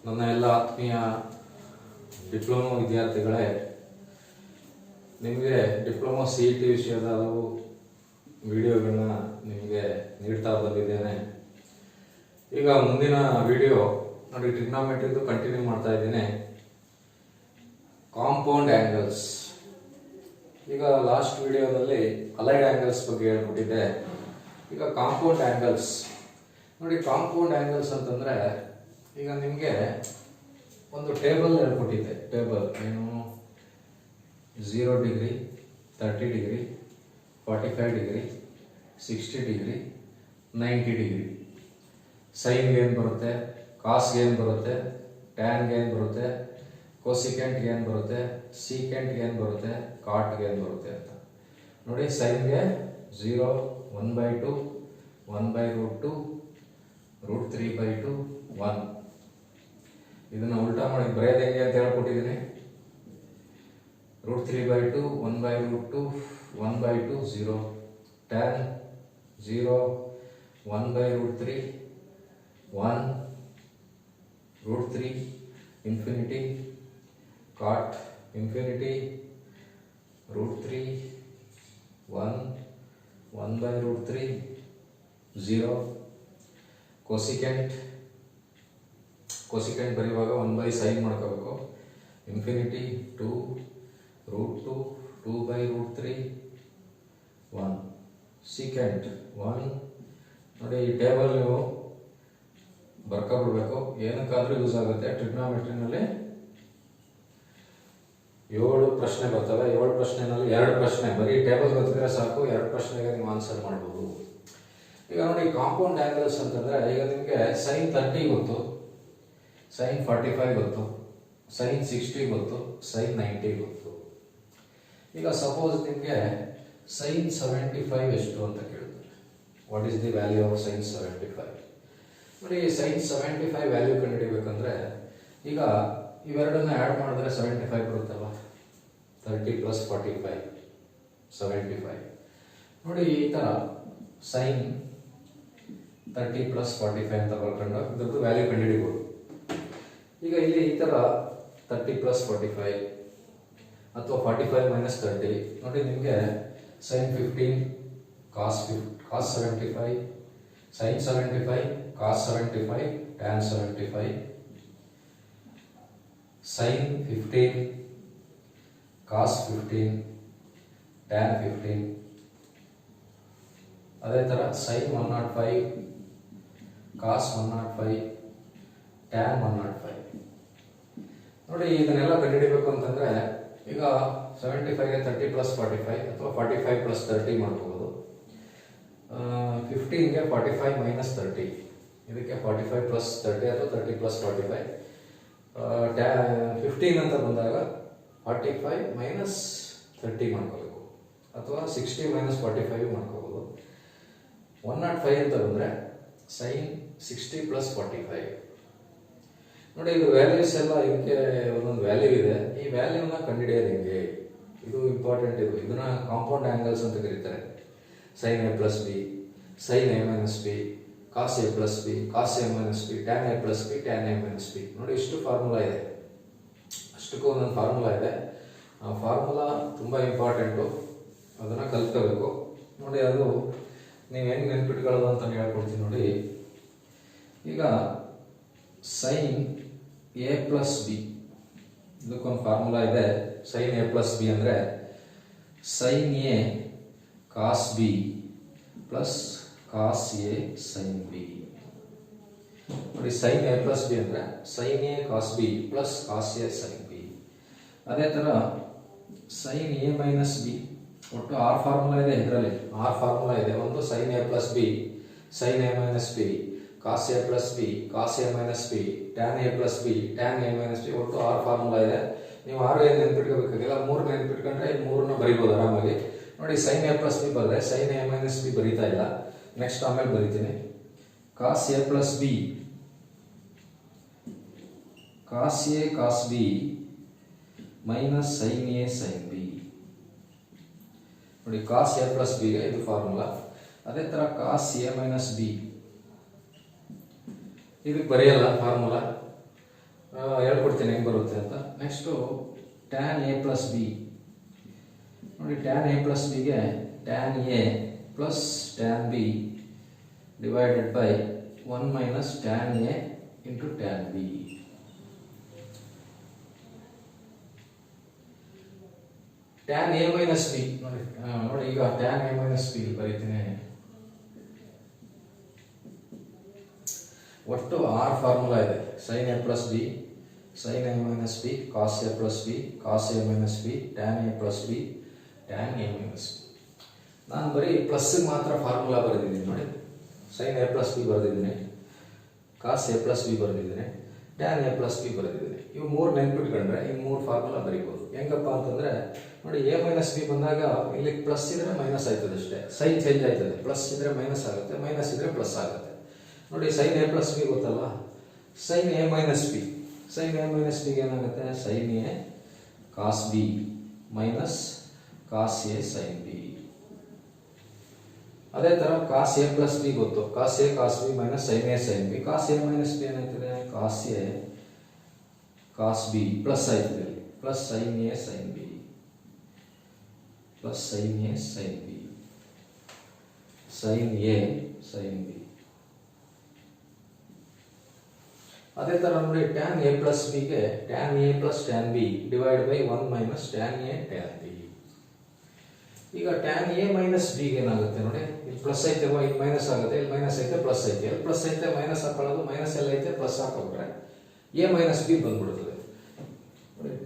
ನನ್ನ ಎಲ್ಲ ಆತ್ಮೀಯ ಡಿಪ್ಲೊಮಾ ವಿದ್ಯಾರ್ಥಿಗಳೇ, ನಿಮಗೆ ಡಿಪ್ಲೊಮಾ CET ವಿಷಯದ ಹಲವು ವಿಡಿಯೋಗಳನ್ನ ನಿಮಗೆ ನೀಡ್ತಾ ಬಂದಿದ್ದೇನೆ. ಈಗ ಮುಂದಿನ ವಿಡಿಯೋ ನೋಡಿ, ಟ್ರಿಗ್ನೋಮೆಟ್ರಿದು ಕಂಟಿನ್ಯೂ ಮಾಡ್ತಾ ಇದ್ದೀನಿ. Compound angles. ಈಗ ಲಾಸ್ಟ್ ವಿಡಿಯೋದಲ್ಲಿ ಅಲೈಡ್ ಆಂಗಲ್ಸ್ ಬಗ್ಗೆ ಹೇಳ್ಬಿಟ್ಟಿದ್ದೆ. ಈಗ ಕಾಂಪೌಂಡ್ ಆಂಗಲ್ಸ್ ನೋಡಿ. ಕಾಂಪೌಂಡ್ ಆಂಗಲ್ಸ್ ಅಂತಂದ್ರೆ ಈಗ ನಿಮಗೆ ಒಂದು ಟೇಬಲ್ ಹೇಳ್ಕೊಟ್ಟಿದ್ದೆ. ಟೇಬಲ್ ಏನು, 0 degree, 30 degree, 45 degree, 60 degree, 90 degree. ಸೈನ್ಗೆ ಏನು ಬರುತ್ತೆ, ಕಾಸ್ಗೆ ಏನು ಬರುತ್ತೆ, ಟ್ಯಾನ್ಗೆ ಏನು ಬರುತ್ತೆ, ಕೊಸಿಕೆಂಟ್ಗೆ ಏನು ಬರುತ್ತೆ, ಸೀಕೆಂಟ್ಗೆ ಏನು ಬರುತ್ತೆ, ಕಾಟ್ಗೆ ಏನು ಬರುತ್ತೆ ಅಂತ ನೋಡಿ. ಸೈನ್ಗೆ 0, 1/2, 1/√2, √3/2, 1. ಇದನ್ನ ಉಲ್ಟಾ ಮಾಡಿ ಬರೆಯೋದು ಹೆಂಗೆ ಅಂತ ಹೇಳ್ಕೊಟ್ಟಿದ್ದೀನಿ. √3/2, 1/√2, 1/2, 0. tan 0, 1/√3, 1, √3, infinity, cot infinity, √3, 1, 1/√3, 0. Cosecant ಬರೆಯುವಾಗ 1/sin ಮಾಡ್ಕೋಬೇಕು. ಇನ್ಫಿನಿಟಿ 2, √2, 2/√3, 1. ಸೀಕೆಂಟ್ 1 ನೋಡಿ. ಈ ಟೇಬಲ್ ನೀವು ಬರ್ಕೊಬಿಡ್ಬೇಕು, ಏನಕ್ಕಾದ್ರೂ ಯೂಸ್ ಆಗುತ್ತೆ. ಟ್ರಿಗ್ನೋಮೆಟ್ರಿನಲ್ಲಿ 7 ಪ್ರಶ್ನೆ ಬರ್ತವೆ. 7 ಪ್ರಶ್ನೆನಲ್ಲಿ 2 ಪ್ರಶ್ನೆ ಬರೀ ಟೇಬಲ್ ಗೊತ್ತಿದ್ರೆ ಸಾಕು, 2 ಪ್ರಶ್ನೆಗೆ ನೀವು ಆನ್ಸರ್ ಮಾಡ್ಬೋದು. ಈಗ ನೋಡಿ, ಕಾಂಪೌಂಡ್ ಆಂಗಲ್ಸ್ ಅಂತಂದ್ರೆ ಈಗ ನಿಮಗೆ sin 30 ಗೊತ್ತು, sin 45 ಗೊತ್ತು, sin 60 ಗೊತ್ತು, sin 90 ಗೊತ್ತು. ಈಗ ಸಪೋಸ್ ನಿಮಗೆ sin 75 ಎಷ್ಟು ಅಂತ ಕೇಳ್ತಾರೆ. What is the value of sin 75? ನೋಡಿ, sin 75 ವ್ಯಾಲ್ಯೂ ಕಂಡುಹಿಡಿಬೇಕಂದ್ರೆ ಈಗ ಇವೆರಡನ್ನ ಆ್ಯಡ್ ಮಾಡಿದ್ರೆ 75 ಬರುತ್ತಲ್ಲ. 30 + 45 75. ನೋಡಿ, ಈ ಥರ sin 30 + 45 ಅಂತ ಬರ್ಕೊಂಡು ಇದ್ರದ್ದು ವ್ಯಾಲ್ಯೂ ಕಂಡುಹಿಡಿಬೋದು. ಈಗ ಇಲ್ಲಿ ಈ ಥರ 30 + 45 ಅಥವಾ 45 - 30 ನೋಡಿ. ನಿಮಗೆ sin 15 cos 75, sin 75, cos 75, tan 75, sin 15, cos 15, tan 15. ಅದೇ ಥರ sin 105, cos 105, tan 105. ನೋಡಿ, ಇದನ್ನೆಲ್ಲ ಕಂಡುಹಿಡಿಬೇಕು ಅಂತಂದ್ರೆ ಈಗ 75ಗೆ 30 + 45 ಅಥವಾ 45 + 30 ಮಾಡ್ಕೋಬಹುದು. 15ಗೆ 45 - 30, ಇದಕ್ಕೆ 45 + 30 ಅಥವಾ 30 + 45. 15 ಅಂತ ಬಂದಾಗ 45 - 30 ಮಾಡ್ಕೋಬೇಕು, ಅಥವಾ 60 - 45 ಮಾಡ್ಕೋಬಹುದು. 105 ಅಂತ ಬಂದರೆ sin 60 + 45. ನೋಡಿ, ಇದು ವ್ಯಾಲ್ಯೂಸ್ ಎಲ್ಲ ಇದಕ್ಕೆ ಒಂದೊಂದು ವ್ಯಾಲ್ಯೂ ಇದೆ. ಈ ವ್ಯಾಲ್ಯೂನ ಕಂಡುಹಿಡಿಯೋದು ಹೆಂಗೆ, ಇದು ಇಂಪಾರ್ಟೆಂಟ್. ಇದನ್ನ ಕಾಂಪೌಂಡ್ ಆಂಗಲ್ಸ್ ಅಂತ ಕರೀತಾರೆ. sin A + B, sin A - B, cos A + B, cos A - B, tan A + B, tan A - B. ನೋಡಿ, ಇಷ್ಟು ಫಾರ್ಮುಲಾ ಇದೆ. ಅಷ್ಟಕ್ಕೂ ಒಂದೊಂದು ಫಾರ್ಮುಲಾ ಇದೆ. ಆ ಫಾರ್ಮುಲಾ ತುಂಬ ಇಂಪಾರ್ಟೆಂಟು, ಅದನ್ನು ಕಲ್ತ್ಕೋಬೇಕು. ನೋಡಿ, ಅದು ನೀವು ಹೆಂಗೆ ನೆನ್ಪಿಟ್ಕೊಳ್ಳೋದು ಅಂತ ಹೇಳ್ಕೊಡ್ತೀನಿ ನೋಡಿ. ಈಗ sin A + B, ಇದಕ್ಕೊಂದು ಫಾರ್ಮುಲಾ ಇದೆ. sin A + B ಅಂದರೆ sin A cos B + cos A sin B. ನೋಡಿ, sin A + B ಅಂದರೆ sin A cos B + cos A sin B. ಅದೇ ಥರ sin A - B, ಒಟ್ಟು 6 ಫಾರ್ಮುಲಾ ಇದೆ ಇದರಲ್ಲಿ. 6 ಫಾರ್ಮುಲಾ ಇದೆ. ಒಂದು sin A + B, sin A - B, cos A + B, cos A - B, tan A + B, tan A - B. ಒಟ್ಟು 6 formula ಇದೆ. ನೀವು 6 ಏನು ನೆನ್ಪಿಟ್ಕೋಬೇಕಾಗಿಲ್ಲ, 3 ನೆನ್ಪಿಟ್ಕೊಂಡ್ರೆ ಈ 3ನ್ನ ಬರಿಬೋದು ಆರಾಮಾಗಿ. ನೋಡಿ, sin A + B ಬರೆದ್ರೆ sin A - B ಬರೀತಾ ಇಲ್ಲ. ನೆಕ್ಸ್ಟ್ ಆಮೇಲೆ ಬರೀತೀನಿ. cos A + B, cos A cos B - sin A sin B. ನೋಡಿ, cos A + B ಗೆ ಇದು ಫಾರ್ಮುಲಾ. ಅದೇ ಥರ cos A - B ಇದಕ್ಕೆ ಬರೆಯಲ್ಲ ಫಾರ್ಮುಲಾ. ಹೇಳ್ಕೊಡ್ತೀನಿ ಹೆಂಗೆ ಬರುತ್ತೆ ಅಂತ. Next tan A plus B ನೋಡಿ. ಟ್ಯಾನ್ ಎ ಪ್ಲಸ್ ಬಿಗೆ tan A plus tan B divided by 1 minus tan A into tan B. Tan A minus B ನೋಡಿ ಈಗ ಟ್ಯಾನ್ ಎ ಮೈನಸ್ ಬಿ ಬರೀತೀನಿ. ಒಟ್ಟು 6 ಫಾರ್ಮುಲಾ ಇದೆ. Sine A plus B, sine A minus B, cos A plus B, cos A minus B, tan A plus B, tan A minus B. ನಾನು ಬರೀ ಪ್ಲಸ್ಗೆ ಮಾತ್ರ formula ಬರೆದಿದ್ದೀನಿ ನೋಡಿ. ಸೈನ್ ಎ ಪ್ಲಸ್ ಬಿ ಬರೆದಿದ್ದೀನಿ, cos A plus B ಬರೆದಿದ್ದೀನಿ, tan A plus B ಬರೆದಿದ್ದೀನಿ. ಇವು 3 ನೆನ್ಪಿಟ್ಕೊಂಡ್ರೆ ಈ 3 ಫಾರ್ಮುಲಾ ಬರೀಬೋದು. ಹೆಂಗಪ್ಪ ಅಂತಂದರೆ ನೋಡಿ, ಎ ಮೈನಸ್ ಬಿ ಬಂದಾಗ ಇಲ್ಲಿ ಪ್ಲಸ್ ಇದ್ರೆ ಮೈನಸ್ ಆಯ್ತದೆ ಅಷ್ಟೇ, ಸೈನ್ ಚೇಂಜ್ ಆಯ್ತದೆ. ಪ್ಲಸ್ ಇದ್ರೆ ಮೈನಸ್ ಆಗುತ್ತೆ, ಮೈನಸ್ ಇದ್ರೆ ಪ್ಲಸ್ ಆಗುತ್ತೆ. ನೋಡಿ ಸೈನ್ ಎ ಪ್ಲಸ್ ಬಿ ಗೊತ್ತಲ್ವಾ, sine A minus B. Sine A minus ಬಿಗೆ ಏನಾಗುತ್ತೆ, sine A cos B minus cos A sine B. ಅದೇ ಥರ ಕಾಸ್ ಎ ಪ್ಲಸ್ ಬಿ ಗೊತ್ತು, cos A cos B minus sine A sine B. Cos A minus B ಏನಾಯ್ತದೆ, cos A cos B plus ಆಯ್ತದೆ, plus sine A sine B, plus sine A sine B, sine A sine B. ಅದೇ ಥರ ನೋಡಿ, tan A plus ಬಿಗೆ tan A plus tan B divide by 1 minus tan A tan B. ಈಗ tan A minus ಬಿಗೆ ಏನಾಗುತ್ತೆ ನೋಡಿ, ಇಲ್ಲಿ plus ಐತೆ ಇಲ್ಲಿ ಮೈನಸ್ ಆಗುತ್ತೆ, ಇಲ್ಲಿ ಮೈನಸ್ ಐತೆ ಪ್ಲಸ್ ಐತೆ, ಇಲ್ಲಿ ಪ್ಲಸ್ ಐತೆ ಮೈನಸ್ ಹಾಕೊಳ್ಳೋದು, ಮೈನಸ್ ಎಲ್ಲ ಐತೆ ಪ್ಲಸ್ ಹಾಕೊಂಡ್ರೆ ಎ ಮೈನಸ್ ಬಿ ಬಂದ್ಬಿಡ್ತದೆ.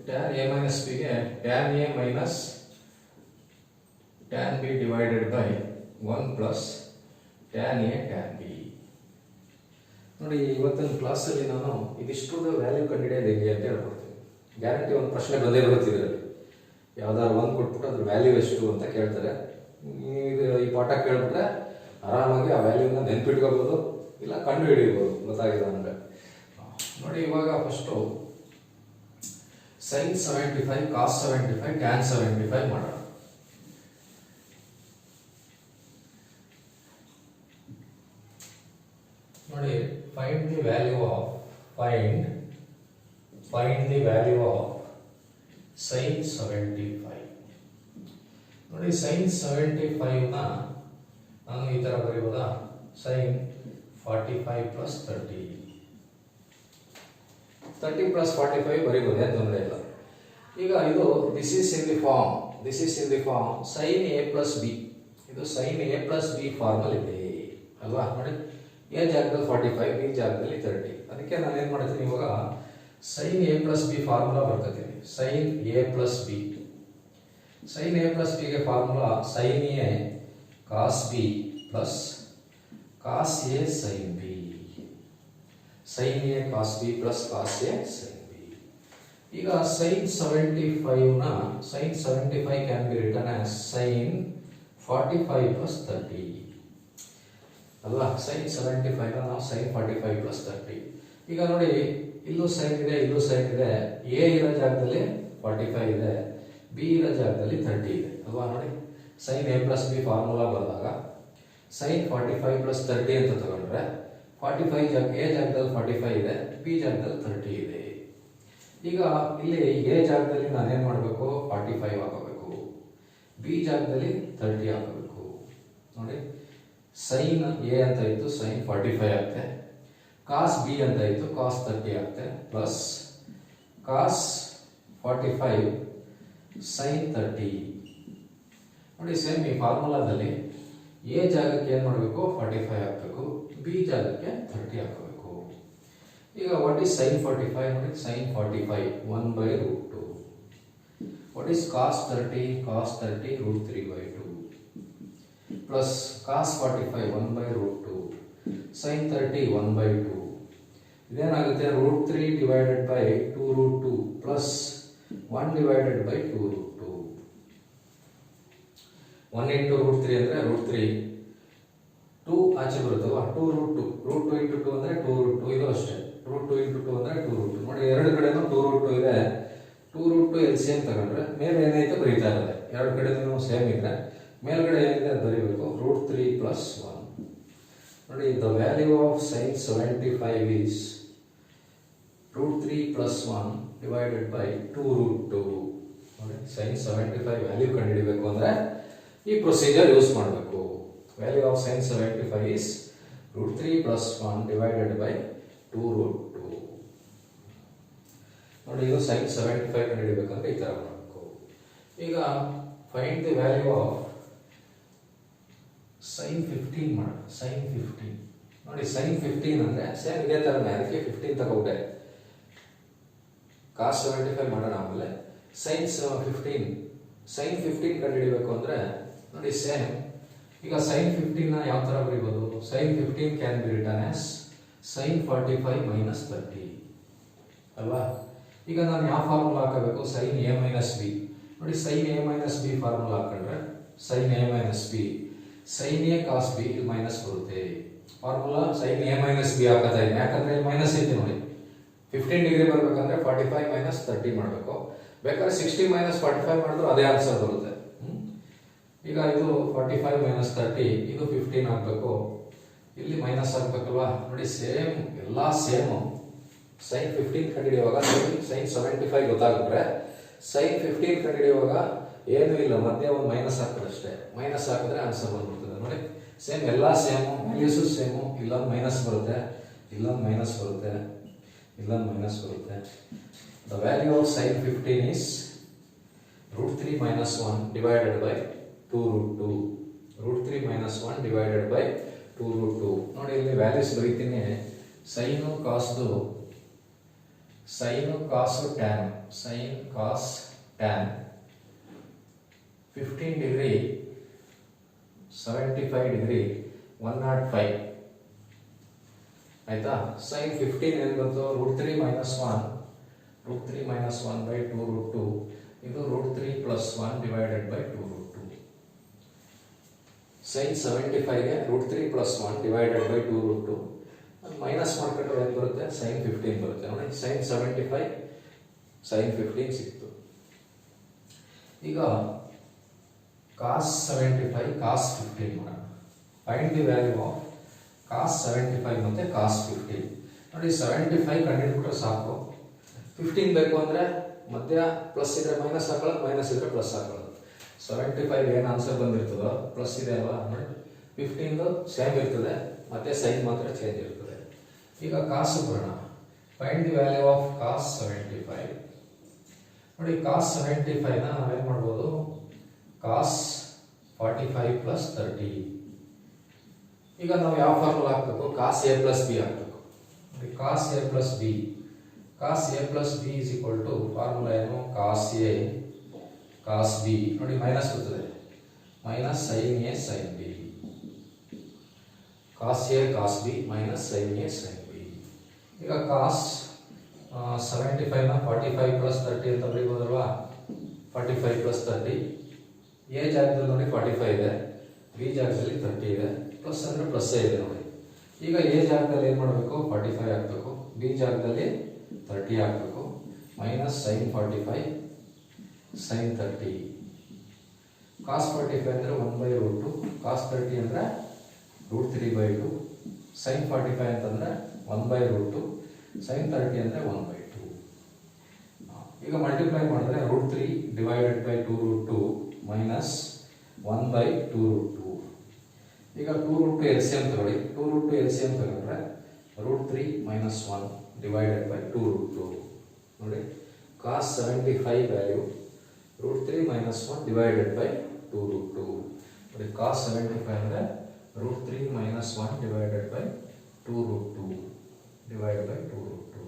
ಟ್ಯಾನ್ ಎ ಮೈನಸ್ ಬಿಗೆ tan A minus tan B divided by 1 plus tan A tan B. ನೋಡಿ ಇವತ್ತಿನ ಕ್ಲಾಸಲ್ಲಿ ನಾನು ಇದಿಷ್ಟು ವ್ಯಾಲ್ಯೂ ಕಂಡುಹಿಡಿಯೋದು ಹೇಗೆ ಅಂತ ಹೇಳ್ಕೊಡ್ತೀನಿ. ಗ್ಯಾರಂಟಿ ಒಂದು ಪ್ರಶ್ನೆ ಬಂದೇ ಬರುತ್ತೆ ಇದರಲ್ಲಿ. ಯಾವ್ದಾದ್ರು ಒಂದು ಕೊಟ್ಬಿಟ್ಟು ಅದ್ರ ವ್ಯಾಲ್ಯೂ ಎಷ್ಟು ಅಂತ ಕೇಳ್ತಾರೆ. ಇದು ಈ ಪಾಠ ಕೇಳ್ಬಿಟ್ರೆ ಆರಾಮಾಗಿ ಆ ವ್ಯಾಲ್ಯೂನ ನೆನ್ಪಿಟ್ಕೋಬೋದು, ಇಲ್ಲ ಕಂಡು ಹಿಡಿಬೋದು ಗೊತ್ತಾಗಿದೆ ಅಂದರೆ. ನೋಡಿ ಇವಾಗ ಫಸ್ಟು ಸೈನ್ 75 ಕಾಸ್ 75 ಟ್ಯಾನ್ 75 ಮಾಡೋಣ. ನೋಡಿ find the value of sin 75. ನೋಡಿ sin 75 ನ ನಾನು ಈ ತರ ಬರೀಬಹುದಾ, sin 45 plus 30 plus 45 ಬರೀಬಹುದು, ಏನು ತೊಂದರೆ ಇಲ್ಲ. ಈಗ ಇದು this is in the form sin a plus b. ಇದು sin a plus b formal ಇದೆ ಅಲ್ವಾ. ನೋಡಿ ಎ ಜಾಗದಲ್ಲಿ 45, ಬಿ ಜಾಗದಲ್ಲಿ 30. ಅದಕ್ಕೆ ನಾನು ಏನು ಮಾಡ್ತೀನಿ ಇವಾಗ, sine A plus B formula ಬರ್ಕೊತೀನಿ. Sine A plus B, sine A plus ಬಿಗೆ formula sine A cos B plus cos A sine B. Sine A cos B plus cos A sine B. ಈಗ sine 75 ನ sine 75 can be written as sine 45 plus 30 ಅಲ್ವಾ. Sign 75 ನಾವು sign 45 plus 30. ಈಗ ನೋಡಿ ಇಲ್ಲೂ sign ಇದೆ, ಇಲ್ಲೂ sign ಇದೆ. ಎ ಇರೋ ಜಾಗದಲ್ಲಿ 45 ಇದೆ, ಬಿ ಇರೋ ಜಾಗದಲ್ಲಿ 30 ಇದೆ ಅಲ್ವಾ. ನೋಡಿ sine A plus B formula ಬಂದಾಗ ಸೈನ್ 45 ಪ್ಲಸ್ 30 ಅಂತ ತಗೊಂಡ್ರೆ 45 ಜಾಗ ಎ ಜಾಗದಲ್ಲಿ 45 ಇದೆ, ಬಿ ಜಾಗದಲ್ಲಿ 30 ಇದೆ. ಈಗ ಇಲ್ಲಿ ಎ ಜಾಗದಲ್ಲಿ ನಾನೇನು ಮಾಡಬೇಕು, 45 ಹಾಕಬೇಕು, ಬಿ ಜಾಗದಲ್ಲಿ 30 ಹಾಕಬೇಕು. ನೋಡಿ ಸೈನ್ ಎ ಅಂತ ಇತ್ತು, ಸೈನ್ 45 ಆಗುತ್ತೆ. ಕಾಸ್ ಬಿ ಅಂತ ಇತ್ತು, ಕಾಸ್ 30 ಆಗುತ್ತೆ. Plus cos 45 sine 30. ನೋಡಿ ಸೇಮ್ ಈ ಫಾರ್ಮುಲಾದಲ್ಲಿ ಎ ಜಾಗಕ್ಕೆ ಏನು ಮಾಡಬೇಕು, 45 ಹಾಕಬೇಕು, ಬಿ ಜಾಗಕ್ಕೆ 30 ಹಾಕಬೇಕು. ಈಗ ವಾಟ್ ಈಸ್ ಸೈನ್ 45? ನೋಡಿ sine 45 1/√2. What is cos 30? Cos 30 √3/2 plus cos 45 1/√2 sine 30 1/2. ಇದೇನಾಗುತ್ತೆ, √3 divided by 2√2 plus 1 divided by 2√2. 1 into √3 ಅಂದರೆ √3, 2 ಆಚೆ ಬರುತ್ತಲ್ವಾ, 2√2, √2 ಇಂಟು 2 ಅಂದರೆ 2√2. ಇದು ಅಷ್ಟೇ, √2 ಇಂಟು 2 ಅಂದರೆ 2√2. ನೋಡಿ ಎರಡು ಕಡೆನೂ 2√2 ಇದೆ. 2√2 LCM ತಗೊಂಡ್ರೆ ಮೇಲೆ ಏನೈತೆ ಬರೀತಾ ಇರೋದೆ, ಎರಡು ಕಡೆನೂ ಸೇಮ್ ಇದ್ರೆ ಮೇಲ್ಗಡೆ ಏನಿದೆ ಅದು ಬರೀಬೇಕು, √3 ಪ್ಲಸ್ 1. ನೋಡಿ the value of sine 75 is √3 plus 1 divided by 2√2 ನೋಡಿ sin 75 ವ್ಯಾಲ್ಯೂ ಕಂಡುಹಿಡಿಯಬೇಕು ಅಂದರೆ ಈ ಪ್ರೊಸೀಜರ್ ಯೂಸ್ ಮಾಡಬೇಕು. Value of sin 75 is √3 plus 1 divided by 2√2 ನೋಡಿ. ಇದು sin 75 ಕಂಡುಹಿಡಿಯಬೇಕಂದ್ರೆ ಈ ಥರ ಮಾಡಬೇಕು. ಈಗ find the value of sin 15 ಮಾಡೋಣ. sin 15 ನೋಡಿ, sin 15 ಅಂದರೆ ಸೇಮ್ ಇದೇ ಥರನೇ, ಅದಕ್ಕೆ 15 ತಗೊಂಡೆ. cos 75 ಮಾಡೋಣ. ಆಮೇಲೆ sin 15 ಕಂಡುಹಿಡಿಯಬೇಕು ಅಂದರೆ ನೋಡಿ ಸೇಮ್. ಈಗ sin 15 ನ ಯಾವ ಥರ ಬರೀಬೋದು? sin 15 can be written as sin 45 minus 30 ಅಲ್ವಾ? ಈಗ ನಾನು ಯಾವ ಫಾರ್ಮುಲಾ ಹಾಕಬೇಕು? sin a ಮೈನಸ್ ಬಿ ನೋಡಿ. sin a minus B formula ಹಾಕೊಂಡ್ರೆ sin a minus B sin a cos b ಇಲ್ಲಿ ಮೈನಸ್ ಬರುತ್ತೆ. Formula sin a minus B ಹಾಕತಾ ಇದೆ, ಯಾಕಂದ್ರೆ ಇಲ್ಲಿ ಮೈನಸ್ ಐತೆ ನೋಡಿ. 15 ಡಿಗ್ರಿ ಬರಬೇಕಂದ್ರೆ 45 ಮೈನಸ್ 30 ಮಾಡಬೇಕು. ಬೇಕಾದ್ರೆ 60 ಮೈನಸ್ 45 ಮಾಡಿದ್ರು ಅದೇ ಆನ್ಸರ್ ಬರುತ್ತೆ. ಈಗ ಇದು 45 ಮೈನಸ್ 30, ಇದು 15 ಆಗಬೇಕು. ಇಲ್ಲಿ ಮೈನಸ್ ಆಗಬೇಕಲ್ವಾ? ನೋಡಿ ಸೇಮ್, ಎಲ್ಲ ಸೇಮು. sin 15 ಕಂಡುಹಿಡಿಯುವಾಗ sin 75 ಗೊತ್ತಾಗ್ಬಿಟ್ರೆ sin 15 ಕಂಡುಹಿಡಿಯುವಾಗ ಏನೂ ಇಲ್ಲ, ಮಧ್ಯೆ ಒಂದು ಮೈನಸ್ ಹಾಕೋದಷ್ಟೇ. ಮೈನಸ್ ಹಾಕಿದ್ರೆ ಆನ್ಸರ್ ಬಂದ್ಬಿಡ್ತದೆ ನೋಡಿ. ಸೇಮ್, ಎಲ್ಲ ಸೇಮು, ವ್ಯಾಲ್ಯೂಸು ಸೇಮು. ಇಲ್ಲೊಂದು ಮೈನಸ್ ಬರುತ್ತೆ, ಇಲ್ಲೊಂದು ಮೈನಸ್ ಬರುತ್ತೆ, ಇಲ್ಲೊಂದು ಮೈನಸ್ ಬರುತ್ತೆ. The value of sin 15 is √3 minus 1 divided by 2√2. √3 minus 1 divided by 2√2 ನೋಡಿ. ಇಲ್ಲಿ ವ್ಯಾಲ್ಯೂಸ್ ಬರೀತೀನಿ. ಸೈನು ಕಾಸ್ದು, ಸೈನು ಕಾಸು ಟ್ಯಾನ್, ಸೈನ್ ಕಾಸ್ ಟ್ಯಾನ್ 15 ಡಿಗ್ರಿ 75 ಡಿಗ್ರಿ 105 ಆಯ್ತಾ? sin 15 ಏನು ಬಂತು? √3 minus 1, √3 minus 1 by 2√2. ಇದು √3 plus 1 divided by 2√2. sin 75 ಗೆ √3 plus 1 divided by 2√2 ಮೈನಸ್ ಮಾಡ್ಕೊಂಡ್ರೆ ಏನು ಬರುತ್ತೆ? sin 15 ಬರುತ್ತೆ ನೋಡಿ. sin 75 sin 15 ಸಿಕ್ತು. ಈಗ cos 75 cos 15 ಮಾಡೋಣ. Find the value of cos 75 ಮತ್ತೆ cos 15 ನೋಡಿ. 75 ಕಂಡುಹಿಡಿದ್ಬಿಟ್ರೆ ಸಾಕು. 15 ಬೇಕು ಅಂದರೆ ಮಧ್ಯ ಪ್ಲಸ್ ಇದ್ರೆ ಮೈನಸ್ ಹಾಕೊಳ್ಳೋದು, ಮೈನಸ್ ಇದ್ರೆ ಪ್ಲಸ್ ಹಾಕೊಳ್ಳೋದು. 75 ಏನು ಆನ್ಸರ್ ಬಂದಿರ್ತದೋ ಪ್ಲಸ್ ಇದೆ ಅಲ್ವಾ ನೋಡಿ. 15 ಸೇಮ್ ಇರ್ತದೆ, ಮತ್ತೆ ಸೈನ್ ಮಾತ್ರ ಚೇಂಜ್ ಇರ್ತದೆ. ಈಗ ಕಾಸ್ ಬರೋಣ. Find the value of cos 75 ನೋಡಿ. cos 75 ನ ನಾವೇನು ಮಾಡ್ಬೋದು? cos 45 plus 30. ಈಗ ನಾವು ಯಾವ ಫಾರ್ಮುಲಾ ಹಾಕಬೇಕು? cos a ಪ್ಲಸ್ ಬಿ ಹಾಕಬೇಕು. cos a plus B, cos a plus B is equal to formula ಏನು? cos a cos b ನೋಡಿ, ಮೈನಸ್ ಬರ್ತದೆ, minus sin a sin b. cos a cos b minus sin a sin b. ಈಗ cos 75 ನ 45 plus 30 ಅಂತ ಬರೀಬೋದಲ್ವಾ? 45 plus 30. A ಜಾಗದಲ್ಲಿ ನೋಡಿ 45 ಇದೆ, B ಜಾಗದಲ್ಲಿ 30 ಇದೆ. ಪ್ಲಸ್ ಅಂದರೆ ಪ್ಲಸ್ ಇದೆ ನೋಡಿ. ಈಗ ಎ ಜಾಗದಲ್ಲಿ ಏನು ಮಾಡಬೇಕು? 45 ಹಾಕಬೇಕು. ಬಿ ಜಾಗದಲ್ಲಿ 30 ಹಾಕಬೇಕು. Minus sin 45 sin 30. cos 45 ಅಂದರೆ 1/√2, cos 30 ಅಂದರೆ √3/2, sin 45 ಅಂತಂದರೆ 1/√2, sin 30 ಅಂದರೆ 1/2. ಈಗ ಮಲ್ಟಿಪ್ಲೈ ಮಾಡಿದ್ರೆ √3 ಡಿವೈಡೆಡ್ ಬೈ 2√2 ಮೈನಸ್ 1/2√2. ಈಗ 2√2 LCM ತಗೊಳ್ಳಿ. 2√2 LCM ತಗೊಂಡ್ರೆ √3 ಮೈನಸ್ 1 ಡಿವೈಡೆಡ್ ಬೈ 2√2 ನೋಡಿ. cos 75 value √3 minus 1 divided by 2√2 ನೋಡಿ. cos 75 ಅಂದರೆ √3 minus 1 divided by 2√2 divided by 2√2.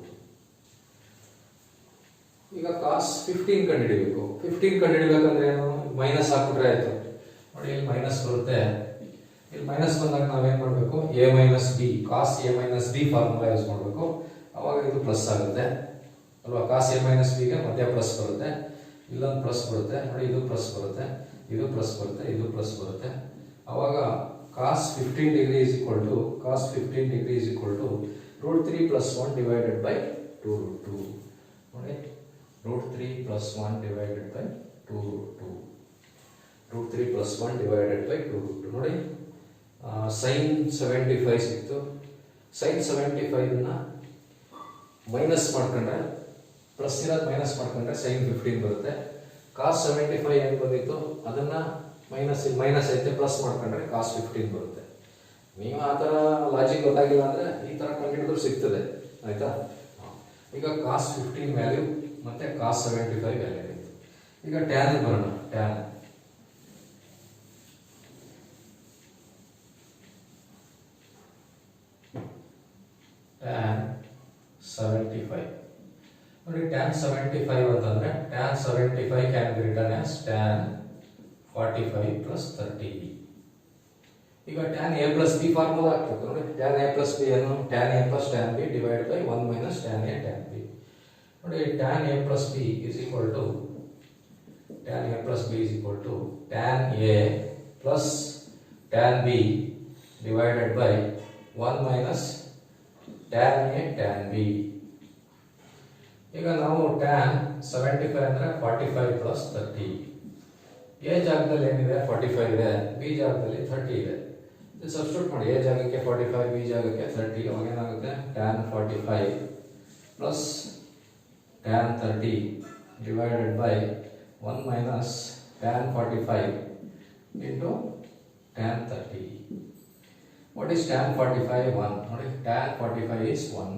ಈಗ cos 15 ಕಂಡುಹಿಡಿಯಬೇಕು. 15 ಕಂಡುಹಿಡಿಯಬೇಕಂದ್ರೆ ಏನು? ಮೈನಸ್ ಹಾಕ್ಬಿಟ್ರೆ ಆಯ್ತು ನೋಡಿ. ಇಲ್ಲಿ ಮೈನಸ್ ಬರುತ್ತೆ. ಇಲ್ಲಿ ಮೈನಸ್ ಬಂದಾಗ ನಾವೇನು ಮಾಡಬೇಕು? a minus B, cos a minus B formula use ಮಾಡಬೇಕು. ಅವಾಗ ಇದು ಪ್ಲಸ್ ಆಗುತ್ತೆ ಅಲ್ವಾ? cos a ಮೈನಸ್ ಬಿಗೆ ಮಧ್ಯ ಪ್ಲಸ್ ಬರುತ್ತೆ, ಇಲ್ಲೊಂದು ಪ್ಲಸ್ ಬರುತ್ತೆ ನೋಡಿ. ಇದು ಪ್ಲಸ್ ಬರುತ್ತೆ, ಇದು ಪ್ಲಸ್ ಬರುತ್ತೆ, ಇದು ಪ್ಲಸ್ ಬರುತ್ತೆ. ಅವಾಗ cos 15 degree is equal to cos 15 degree is equal to √3 plus 1 divided by 2√2 ನೋಡಿ. √3 plus 1 divided by 2√2, √3 plus 1 divided by 2√2 ನೋಡಿ. sin 75 ಸಿಕ್ತು. sin 75 ನ ಮೈನಸ್ ಮಾಡ್ಕೊಂಡ್ರೆ ಪ್ಲಸ್ ಇರೋದು ಮೈನಸ್ ಮಾಡ್ಕೊಂಡ್ರೆ ಸೈನ್ 15 ಬರುತ್ತೆ. ಕಾಸ್ 75 ಏನು ಬಂದಿತ್ತು ಅದನ್ನ ಮೈನಸ್ ಐತೆ ಪ್ಲಸ್ ಮಾಡ್ಕೊಂಡ್ರೆ ಕಾಸ್ 15 ಬರುತ್ತೆ. ನೀವು ಆ ಥರ ಲಾಜಿಕ್ ಗೊತ್ತಾಗಿಲ್ಲ ಅಂದರೆ ಈ ಥರ ಕಂಡುಹಿಡಿದ್ರು ಸಿಗ್ತದೆ, ಆಯಿತಾ. ಈಗ ಕಾಸ್ 15 ವ್ಯಾಲ್ಯೂ ಮತ್ತು ಕಾಸ್ 75 ವ್ಯಾಲ್ಯೂ ಇತ್ತು. ಈಗ ಟ್ಯಾನ್ ಬರೋಣ. ಟ್ಯಾನ್ ಟ್ಯಾನ್ 75 ನೋಡಿ. ಟ್ಯಾನ್ 75 ಅಂತಂದ್ರೆ tan 75 can be written as tan 45 plus 30. ಈಗ tan A plus B formula ಹಾಕ್ಬೇಕು ನೋಡಿ. ಟ್ಯಾನ್ ಎ ಪ್ಲಸ್ ಬಿ ಏನು? Tan A plus tan B divide by 1 minus tan A tan B. ನೋಡಿ tan A plus B is equal to tan A plus B is equal to tan A plus tan B divided by 1 minus tan A tan B. ಈಗ ನಾವು tan 75 ಅಂದ್ರೆ 45 plus 30. A ಜಾಗದಲ್ಲಿ ಏನಿದೆ 45 ಇದೆ, B ಜಾಗದಲ್ಲಿ 30 ಇದೆ. Substitute ಮಾಡಿ. A ಜಾಗಕ್ಕೆ 45, ಬಿ ಜಾಗಕ್ಕೆ 30. ಅವಾಗ ಏನಾಗುತ್ತೆ? Tan 45 plus tan 30 divided by 1 minus tan 45 into tan 30. What is tan 45? 1. What is tan 45 is 1.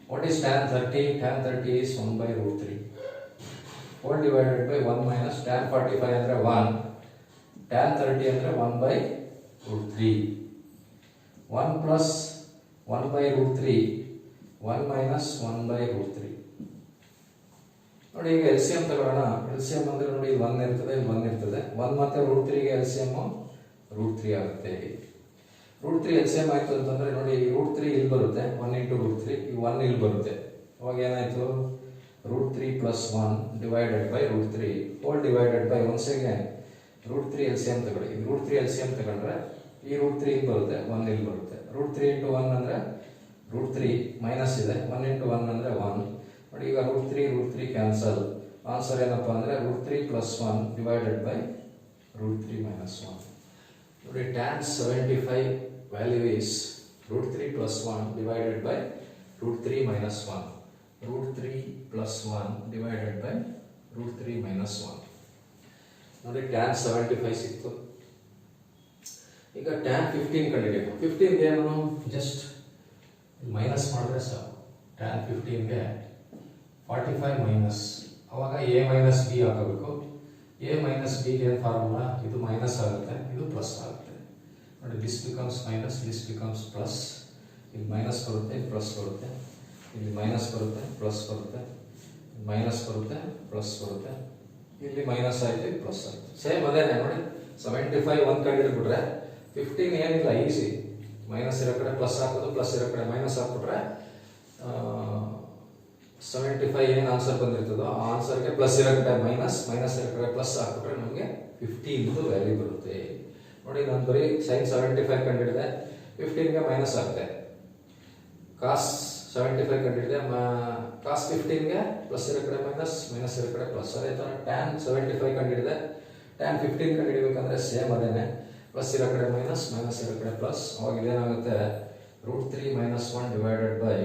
What is tan 30? Tan 30 is 1 by root 3. 4 divided by 1 minus tan 45 andre 1. Tan 30 andre 1 by root 3. 1 plus 1 by root 3. 1 minus 1 by root 3. ನೋಡಿ ಈಗ LCM ತಗೊಳ್ಳೋಣ. LCM ಅಂದ್ರೆ ನೋಡಿ 1 ಇರ್ತದೆ, 1 ಇರ್ತದೆ. 1 ಮತ್ತೆ root 3 ಗೆ LCM root 3 ಆಗುತ್ತೆ. ರೂಟ್ 3 LCM ಆಯ್ತು ಅಂತಂದ್ರೆ ನೋಡಿ ರೂಟ್ 3 ಇಲ್ಲಿ ಬರುತ್ತೆ, 1 ಇಂಟು ರೂಟ್ 3. ಈ 1 ಇಲ್ಲಿ ಬರುತ್ತೆ. ಅವಾಗ ಏನಾಯ್ತು? Root 3 plus 1 divided by root 3 whole divided by once again root 3 LCM ತಗೊಳ್ಳಿ. ರೂಟ್ 3 LCM ತಗೊಂಡ್ರೆ ಈ ರೂಟ್ 3 ಇಲ್ಲಿ ಬರುತ್ತೆ, 1 ಇಲ್ಲಿ ಬರುತ್ತೆ. ರೂಟ್ 3 ಇಂಟು 1 ಅಂದ್ರೆ ರೂಟ್ 3 ಮೈನಸ್ ಇದೆ, 1 ಇಂಟು 1 ಅಂದ್ರೆ 1. ನೋಡಿ ಈಗ ರೂಟ್ 3 ಕ್ಯಾನ್ಸಲ್. ಆನ್ಸರ್ ಏನಪ್ಪಾ ಅಂದ್ರೆ root 3 plus 1 divided by root 3 minus 1. ನೋಡಿ tan 75 value is root 3 plus 1 divided by root 3 minus 1. Root 3 plus 1 divided by root 3 minus 1. ನೋಡಿ tan 75 ಸಿಕ್ತು. ಈಗ tan 15 ಕಂಡುಹಿಡಿಯೋಣ. 15 ಏನು? ಜಸ್ಟ್ ಮೈನಸ್ ಮಾಡಿದ್ರೆ ಸಾಕು. tan 15 ಗೆ 45 ಮೈನಸ್, ಅವಾಗ a ಮೈನಸ್ b ಹಾಕಬೇಕು. a ಮೈನಸ್ b ಏನು ಫಾರ್ಮುಲಾ? ಇದು ಮೈನಸ್ ಆಗುತ್ತೆ, ಇದು ಪ್ಲಸ್ ಆಗುತ್ತೆ. ನೋಡಿ this becomes minus, this becomes plus. ಇಲ್ಲಿ ಮೈನಸ್ ಬರುತ್ತೆ, ಇಲ್ಲಿ ಪ್ಲಸ್ ಬರುತ್ತೆ. ಇಲ್ಲಿ ಮೈನಸ್ ಬರುತ್ತೆ, ಪ್ಲಸ್ ಬರುತ್ತೆ. ಮೈನಸ್ ಬರುತ್ತೆ, ಪ್ಲಸ್ ಬರುತ್ತೆ. ಇಲ್ಲಿ ಮೈನಸ್ ಆಯ್ತು, ಇಲ್ಲಿ ಪ್ಲಸ್ ಆಯ್ತು. ಸೇಮ್ ಅದೇನೆ ನೋಡಿ. 75 ಒಂದು ಕಡೆ ಹಿಡಿದ್ಬಿಟ್ರೆ 15 ಏನಿಲ್ಲ, ಈಸಿ. ಮೈನಸ್ ಇರೋ ಕಡೆ ಪ್ಲಸ್ ಹಾಕೋದು, ಪ್ಲಸ್ ಇರೋ ಕಡೆ ಮೈನಸ್ ಹಾಕ್ಬಿಟ್ರೆ 75 ಏನು ಆನ್ಸರ್ ಬಂದಿರ್ತದೋ ಆ ಆನ್ಸರ್ಗೆ ಪ್ಲಸ್ ಇರೋ ಕಡೆ ಮೈನಸ್, ಮೈನಸ್ ಇರೋ ಕಡೆ ಪ್ಲಸ್ ಹಾಕ್ಬಿಟ್ರೆ ನಮಗೆ 15 ವ್ಯಾಲ್ಯೂ ಬರುತ್ತೆ. ನೋಡಿ ನಾನು ಬರೀ ಸೈನ್ 75 ಕಂಡಿಡಿದೆ, 15ಗೆ ಮೈನಸ್ ಆಗುತ್ತೆ. ಕಾಸ್ 75 ಕಂಡಿಡಿದೆ, ಕಾಸ್ 15ಗೆ ಪ್ಲಸ್ ಇರೋ ಕಡೆ ಮೈನಸ್, ಮೈನಸ್ ಇರೋ ಕಡೆ ಪ್ಲಸ್. ಅದೇ ಥರ ಟ್ಯಾನ್ 75 ಕಂಡಿಡಿದೆ, ಟ್ಯಾನ್ 15 ಕಂಡಿಡಿಬೇಕಂದ್ರೆ ಸೇಮ್ ಅದೇನೆ. ಪ್ಲಸ್ ಇರೋ ಕಡೆ ಮೈನಸ್, ಮೈನಸ್ ಇರೋ ಕಡೆ ಪ್ಲಸ್. ಅವಾಗ ಇದೇನಾಗುತ್ತೆ? Root 3 minus 1 divided by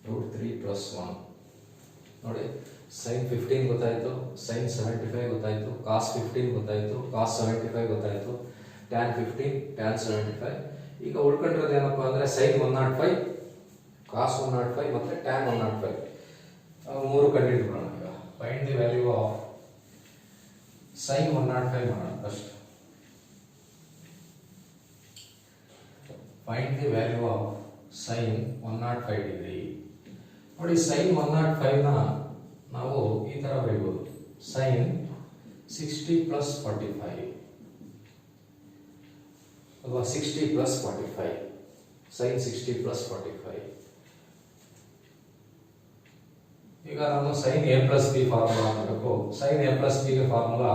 root 3 plus 1. ನೋಡಿ ಸೈನ್ 15 ಗೊತ್ತಾಯಿತು, ಸೈನ್ 75 ಗೊತ್ತಾಯಿತು, ಕಾಸ್ 15 ಗೊತ್ತಾಯಿತು, ಕಾಸ್ 75 ಗೊತ್ತಾಯಿತು, ಟ್ಯಾನ್ 15, ಟ್ಯಾನ್ 75. ಈಗ ಉಳ್ಕೊಂಡಿರೋದು ಏನಪ್ಪ ಅಂದರೆ ಸೈನ್ 105, ಕಾಸ್ 105 ಮತ್ತು ಟ್ಯಾನ್ 105 ಮೂರು ಕಂಡುಹಿಡಿದ್ಬಿಡೋಣ. ಈಗ find the value of sine 105 ಮಾಡೋಣ first. Find the value of sine 105 degree. ನೋಡಿ ಸೈನ್ 105ನ ನಾವು ಈ ಥರ ಬರೀಬೋದು. ಸೈನ್ 60 ಪ್ಲಸ್ 45 ಅಥವಾ 60 ಪ್ಲಸ್ 45. Sign 60 plus 45. ಈಗ ನಾನು sine A plus B formula ಮಾಡಬೇಕು. ಸೈನ್ ಎ ಪ್ಲಸ್ ಬಿಗೆ formula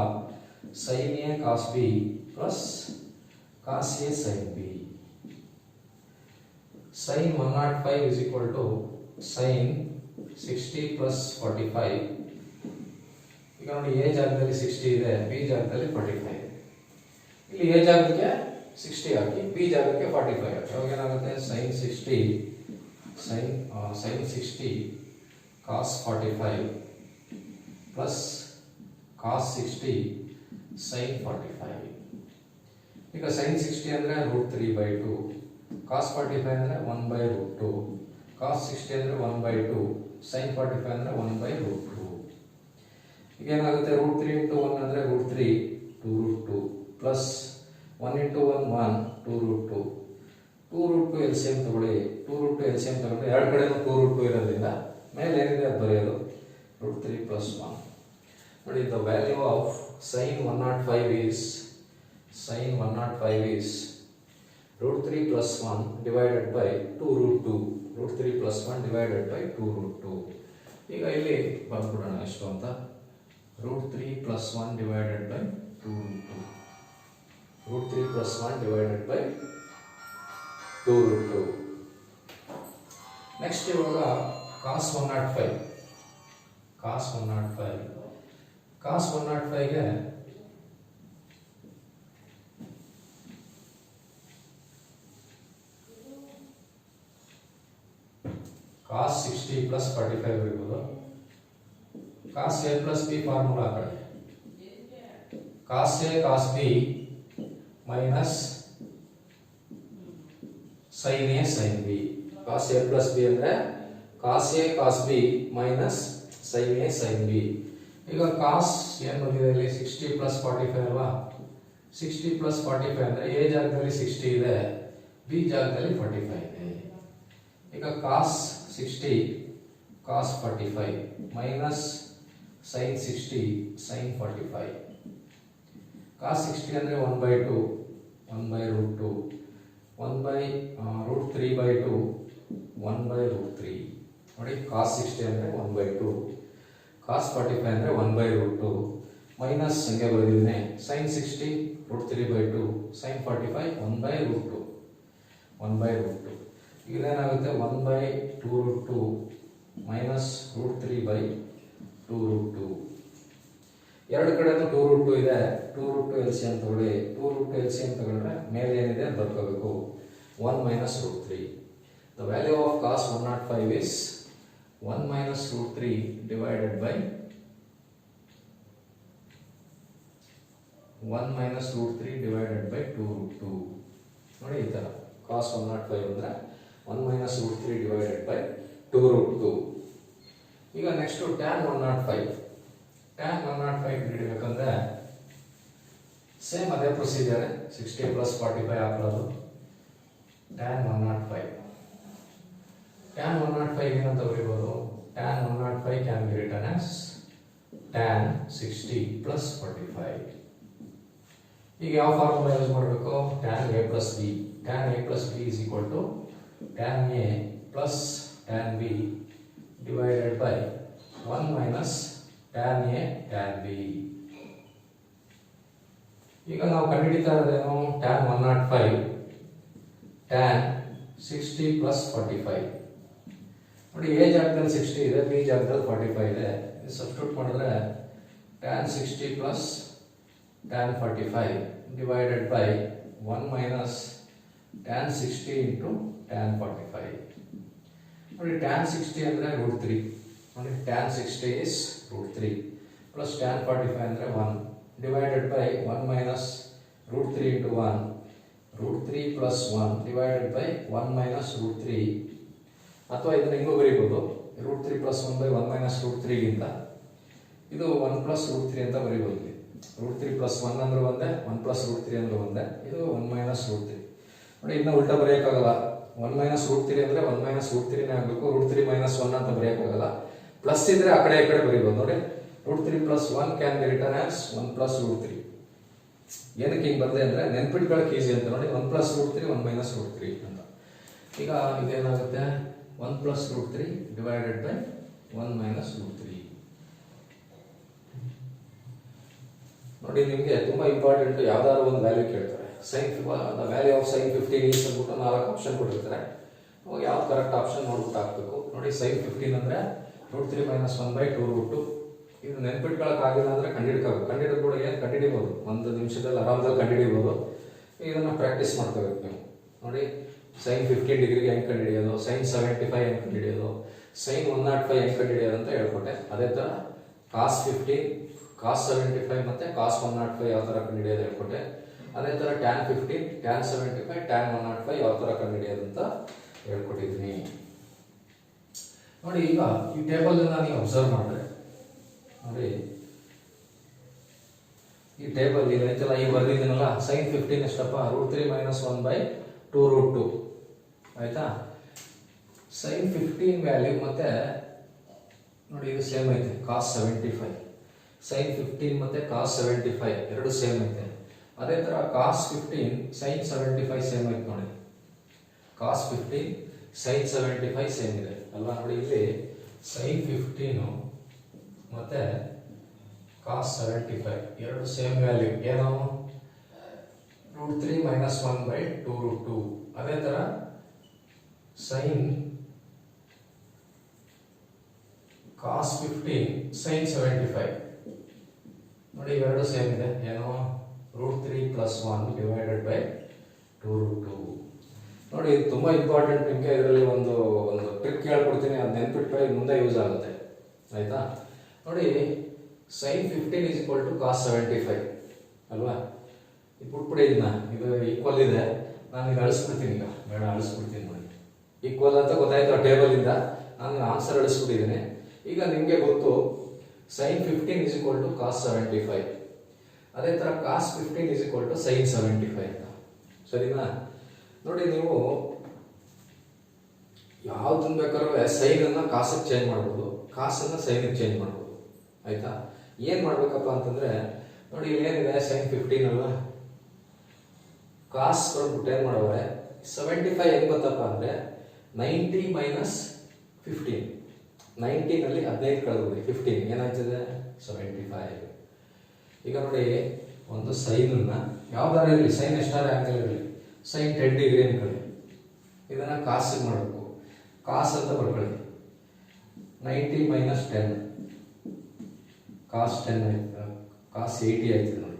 sine A cos B plus cos A sine B. Sine 105 is equal to sine 60 plus 45. ಈಗ ನೋಡಿ ಎ ಜಾಗದಲ್ಲಿ 60 ಇದೆ, ಬಿ ಜಾಗದಲ್ಲಿ 45 ಇದೆ. ಇಲ್ಲಿ ಎ ಜಾಗಕ್ಕೆ 60 ಹಾಕಿ, ಬಿ ಜಾಗಕ್ಕೆ 45 ಹಾಕಿ. ಅವಾಗ ಏನಾಗುತ್ತೆ? ಸೈನ್ 60 sin 60 cos 45 ಪ್ಲಸ್ cos 60 sin 45. ಈಗ sin 60 ಅಂದರೆ √3/2, cos 45 ಅಂದರೆ 1/√2, cos 60 ಅಂದರೆ 1/2, sin 45 ಅಂದರೆ 1/√2. ಈಗ ಏನಾಗುತ್ತೆ √3 × 1 ಅಂದರೆ √3 2√2 ಪ್ಲಸ್ 1 × 1 1 2√2 2√2 LCM ತಗೊಳ್ಳಿ. 2√2 LCM ತಗೊಂಡ್ರೆ ಎರಡು ಕಡೆನೂ 2√2 ಇರೋದ್ರಿಂದ ಮೇಲೆ ಏನಿದೆ ಅದು ಬರೆಯೋದು √3 + 1. ನೋಡಿ, the value of sin 105 is √3 + 1 divided by 2√2. √3 + 1 divided by 2√2. ಈಗ ಇಲ್ಲಿ ಬರ್ಬಿಡೋಣ ಎಷ್ಟು ಅಂತ. √3 + 1 divided by 2√2. √3 + 1 divided by 2√2. Next ಇವಾಗ cos 105 ಗೆ cos 60 + 45 ಬರೀಬಹುದು. cos A + B formula ಆ ಕಡೆ cos A cos B minus sin A sin B. cos A + B ಅಂದ್ರೆ cos A cos B minus sin A sin B. ಈಗ cos ಏನು ಬಂದಿದೆ ಇಲ್ಲಿ 60 + 45 ಅಲ್ವಾ. 60 + 45 ಅಂದ್ರೆ A ಜಾಗದಲ್ಲಿ 60 ಇದೆ, B ಜಾಗದಲ್ಲಿ 45 ಇದೆ. ಈಗ cos 60 cos 45 minus sin 60 sin 45. cos 60 ಅಂದ್ರೆ 1/2 1/√2 1/√3/2 1/√3. ನೋಡಿ, cos 60 ಅಂದ್ರೆ 1/2, cos 45 ಅಂದ್ರೆ 1/√2 ಮೈನಸ್ ಸಂಖ್ಯೆ ಬರೆದಿದ್ದೇನೆ. sin 60 √3/2 sin 45 1/√2 1/√2. ಇದೇನಾಗುತ್ತೆ 1/2√2 ಮೈನಸ್ √3/2√2. ಎರಡು ಕಡೆನೂ 2√2 ಇದೆ. 2√2 LCM ತಗೊಳ್ಳಿ. 2√2 LCM ತಗೊಂಡ್ರೆ ಮೇಲೆ ಏನಿದೆ ಅಂತ ಬರ್ಕೋಬೇಕು 1 - √3. The value of cos 105 is 1 - √3 divided by 1 - √3 divided by 2√2. ನೋಡಿ, ಈ ತರ cos 105 ಅಂದ್ರೆ 1 - √3 divided by 2√2. ಈಗ ನೆಕ್ಸ್ಟ್ tan 105 ಹಿಡಿಬೇಕಂದ್ರೆ ಸೇಮ್ ಅದೇ ಪ್ರೊಸೀಜರ್. 60 + 45 ಹಾಕೋದು. tan 105 ಏನಂತ ಬರೀಬಹುದು. tan 105 can be written as tan 60 + 45. ಈಗ ಯಾವ ಫಾರ್ಮುಲಾ ಯೂಸ್ ಮಾಡಬೇಕು. tan A + B. tan A + B is equal to tan A plus tan B divided by 1 minus tan A tan B. ಈಗ ನಾವು ಕಂಡುಹಿಡಿತಾ ಇರೋದೇನು tan 105 tan 60 + 45. ನೋಡಿ, A ಜಾಗದಲ್ಲಿ 60 ಇದೆ, B ಜಾಗದಲ್ಲಿ 45 ಇದೆ. ಸಬ್ಸ್ಟಿಟ್ಯೂಟ್ ಮಾಡಿದ್ರೆ tan 60 plus tan 45 divided by 1 minus tan 60 into tan 45. ನೋಡಿ, tan 60 ಅಂದ್ರೆ √3. ನೋಡಿ, tan 60 is √3 plus tan 45 ಅಂದ್ರೆ 1 divided by 1 minus √3 into 1 √3 plus 1 divided by 1 minus √3. ಅಥವಾ ಇದನ್ನ ಹಿಂಗೂ ಬರೀಬಹುದು. √3 plus 1/1 minus √3 ಗಿಂತ ಇದು 1 plus √3 ಅಂತ ಬರೀಬಹುದು. √3 plus 1 ಅಂದ್ರೆ ಒಂದೇ, 1 plus √3 ಅಂದ್ರೆ ಒಂದೇ. ಇದು 1 minus √3. ನೋಡಿ, ಇದನ್ನ ಉಲ್ಟಾ ಬರೆಯೋಕ್ಕಾಗಲ್ಲ. 1 minus √3 ಅಂದ್ರೆ 1 minus √3 ನೇ ಆಗಬೇಕು. √3 minus 1 ಅಂತ ಬರೆಯೋಕ್ಕಾಗಲ್ಲ. ಪ್ಲಸ್ ಇದ್ರೆ ಆ ಕಡೆ ಈ ಕಡೆ ಬರೀಬಹುದು. ನೋಡಿ, √3 plus 1 can be written as 1 plus √3. ಏನಕ್ಕೆ ಹಿಂಗೆ ಬಂದೆ ಅಂದ್ರೆ ನೆನ್ಪಿಟ್ಕೊಳ್ಳೋಕೆ ಈಸಿ ಅಂತ. ನೋಡಿ, 1 plus √3 1 minus √3 ಅಂತ. ಈಗ ಇದೇನಾಗುತ್ತೆ 1 plus √3 divided by 1 minus √3. ನೋಡಿ, ನಿಮಗೆ ತುಂಬಾ ಇಂಪಾರ್ಟೆಂಟ್. ಯಾವ್ದಾದ್ರು ಒಂದು ವ್ಯಾಲ್ಯೂ ಕೇಳ್ತಾರೆ. The value of sin 15 is ಅಂದ್ಬಿಟ್ಟು 4 ಆಪ್ಷನ್ ಕೊಟ್ಟಿರ್ತಾರೆ. ಅವಾಗ ಯಾವ್ದು ಕರೆಕ್ಟ್ ಆಪ್ಷನ್ ನೋಡ್ಬಿಟ್ಟು ಹಾಕ್ಬೇಕು. ನೋಡಿ, sin 15 ಅಂದ್ರೆ √3 - 1/2√2. ಇದು ನೆನ್ಪಿಟ್ಕೊಳಕ್ ಆಗಿಲ್ಲ ಅಂದ್ರೆ ಕಂಡಿಡಿದು ಕೂಡ ಏನು ಕಂಡಿಡಿಬಹುದು. 1 ನಿಮಿಷದಲ್ಲಿ ಆರಾಮದಲ್ಲಿ ಕಂಡಿಡಿಬಹುದು. ಇದನ್ನ ಪ್ರಾಕ್ಟೀಸ್ ಮಾಡ್ಕೋಬೇಕು ನೀವು. ನೋಡಿ, ಸೈನ್ 15 ಡಿಗ್ರಿಗೆ ಹೆಂಗೆ ಕಂಡುಹಿಡಿಯೋದು, ಸೈನ್ 75 ಹೆಂಗೆ ಕಂಡುಹಿಡಿಯೋದು, ಸೈನ್ 105 ಹೆಂಗೆ ಕಂಡುಹಿಡಿಯೋದು ಅಂತ ಹೇಳ್ಕೊಟ್ಟೆ. ಅದೇ ಥರ ಕಾಸ್ 15, ಕಾಸ್ 75 ಮತ್ತು ಕಾಸ್ 105 ಯಾವ ಥರ ಕಂಡುಹಿಡಿಯೋದು ಹೇಳ್ಕೊಟ್ಟೆ. ಅದೇ ಥರ ಟ್ಯಾನ್ 15, ಟ್ಯಾನ್ 75, ಟ್ಯಾನ್ 105 ಯಾವ ಥರ ಕಂಡುಹಿಡಿಯೋದು ಅಂತ ಹೇಳ್ಕೊಟ್ಟಿದ್ದೀನಿ. ನೋಡಿ, ಈಗ ಈ ಟೇಬಲನ್ನು ನೀವು ಅಬ್ಸರ್ವ್ ಮಾಡಿದ್ರೆ ನೋಡಿ, ಈ ಟೇಬಲ್ ಈಗ ಐತಲ್ಲ, ಈಗ ಬರ್ದಿದ್ದೀನಲ್ಲ, ಸೈನ್ 15 ಎಷ್ಟಪ್ಪ, √3 - 1/2√2 ಆಯ್ತಾ. ಸೈನ್ 15 ವ್ಯಾಲ್ಯೂ ಮತ್ತೆ ನೋಡಿ ಇದು ಸೇಮ್ ಐತೆ, ಕಾಸ್ 75. ಸೈನ್ 15 ಮತ್ತೆ ಕಾಸ್ 75 ಎರಡು ಸೇಮ್ ಐತೆ. ಅದೇ ಥರ ಕಾಸ್ 15 ಸೈನ್ 75 ಸೇಮ್ ಐತೆ ನೋಡಿ. ಕಾಸ್ 15 ಸೈನ್ 75 ಸೇಮ್ ಇದೆ ಅಲ್ವಾ. ನೋಡಿ ಇಲ್ಲಿ ಸೈನ್ 15 ಮತ್ತೆ ಕಾಸ್ 75 ಎರಡು ಸೇಮ್ ವ್ಯಾಲ್ಯೂ ಏನು, √3 - 1/2√2. ಅದೇ ಥರ ಸೈನ್ ಕಾಸ್ 15 ಸೈನ್ 75 ನೋಡಿ ಇವೆರಡು ಸೇಮ್ ಇದೆ, ಏನು, √3 + 1/2√2. ನೋಡಿ ಇದು ತುಂಬ ಇಂಪಾರ್ಟೆಂಟ್ ನಿಮಗೆ. ಇದರಲ್ಲಿ ಒಂದು ಟ್ರಿಕ್ ಹೇಳ್ಕೊಡ್ತೀನಿ, ಅದು ನೆನ್ಪಿಟ್ಕೊಳ್ಳಿ, ಮುಂದೆ ಯೂಸ್ ಆಗುತ್ತೆ ಆಯ್ತಾ. ನೋಡಿ ಸೈನ್ 15 = ಕಾಸ್ 75 ಅಲ್ವಾ. ಇದು ಬಿಟ್ಬಿಡಿ, ಇದನ್ನ ಇದು ಈಕ್ವಲ್ ಇದೆ, ನಾನು ಇದು ಅಳಿಸ್ಬಿಡ್ತೀನಿ. ಈಗ ಬೇಡ, ಅಳಿಸ್ಬಿಡ್ತೀನಿ ನೋಡಿ. ಈಕ್ವಲ್ ಅಂತ ಗೊತ್ತಾಯ್ತು ಆ ಟೇಬಲಿಂದ, ನಾನು ಆನ್ಸರ್ ಅಳಿಸ್ಬಿಟ್ಟಿದ್ದೀನಿ. ಈಗ ನಿಮಗೆ ಗೊತ್ತು ಸೈನ್ 15 = ಕಾಸ್ 75. ಅದೇ ಥರ ಕಾಸ್ 15 = ಸೈನ್ 75 ಅಂತ, ಸರಿನಾ. ನೋಡಿ ನೀವು ಯಾವ್ದನ್ನ ಬೇಕಾದ್ರೂ ಸೈನನ್ನು ಕಾಸಕ್ಕೆ ಚೇಂಜ್ ಮಾಡ್ಬೋದು, ಕಾಸನ್ನು ಸೈನಿಗೆ ಚೇಂಜ್ ಮಾಡ್ಬೋದು ಆಯ್ತಾ. ಏನು ಮಾಡ್ಬೇಕಪ್ಪ ಅಂತಂದ್ರೆ ನೋಡಿ, ಏನಿದೆ ಸೈನ್ 15 ಅಲ್ವಾ, ಕಾಸ್ ಕೊಟ್ಬಿಟ್ಟು ಏನು ಮಾಡೋರೆ 75 ಹೆಂಗೆ ಗೊತ್ತಪ್ಪ ಅಂದರೆ 90 - 15. 90ನಲ್ಲಿ 15 ಕಳೆದ್ಬಿಡಿ, 15 ಏನಾಗ್ತದೆ 75. ಈಗ ನೋಡಿ, ಒಂದು ಸೈನನ್ನು ಯಾವ್ದಾರ ಇರಲಿ, ಸೈನ್ ಎಷ್ಟಾರ ಆ್ಯಂಗಲ್ ಇರಲಿ, ಸೈನ್ 10 ಡಿಗ್ರಿ ಅನ್ಕೊಳ್ಳಿ, ಇದನ್ನು ಕಾಸಿಗೆ ಮಾಡಬೇಕು. ಕಾಸ್ ಅಂತ ಬರ್ಕೊಳ್ಳಿ, 90 - 10 ಕಾಸ್ 10 ಆಯ್ತು, ಕಾಸ್ 80 ಆಯ್ತು ನೋಡಿ.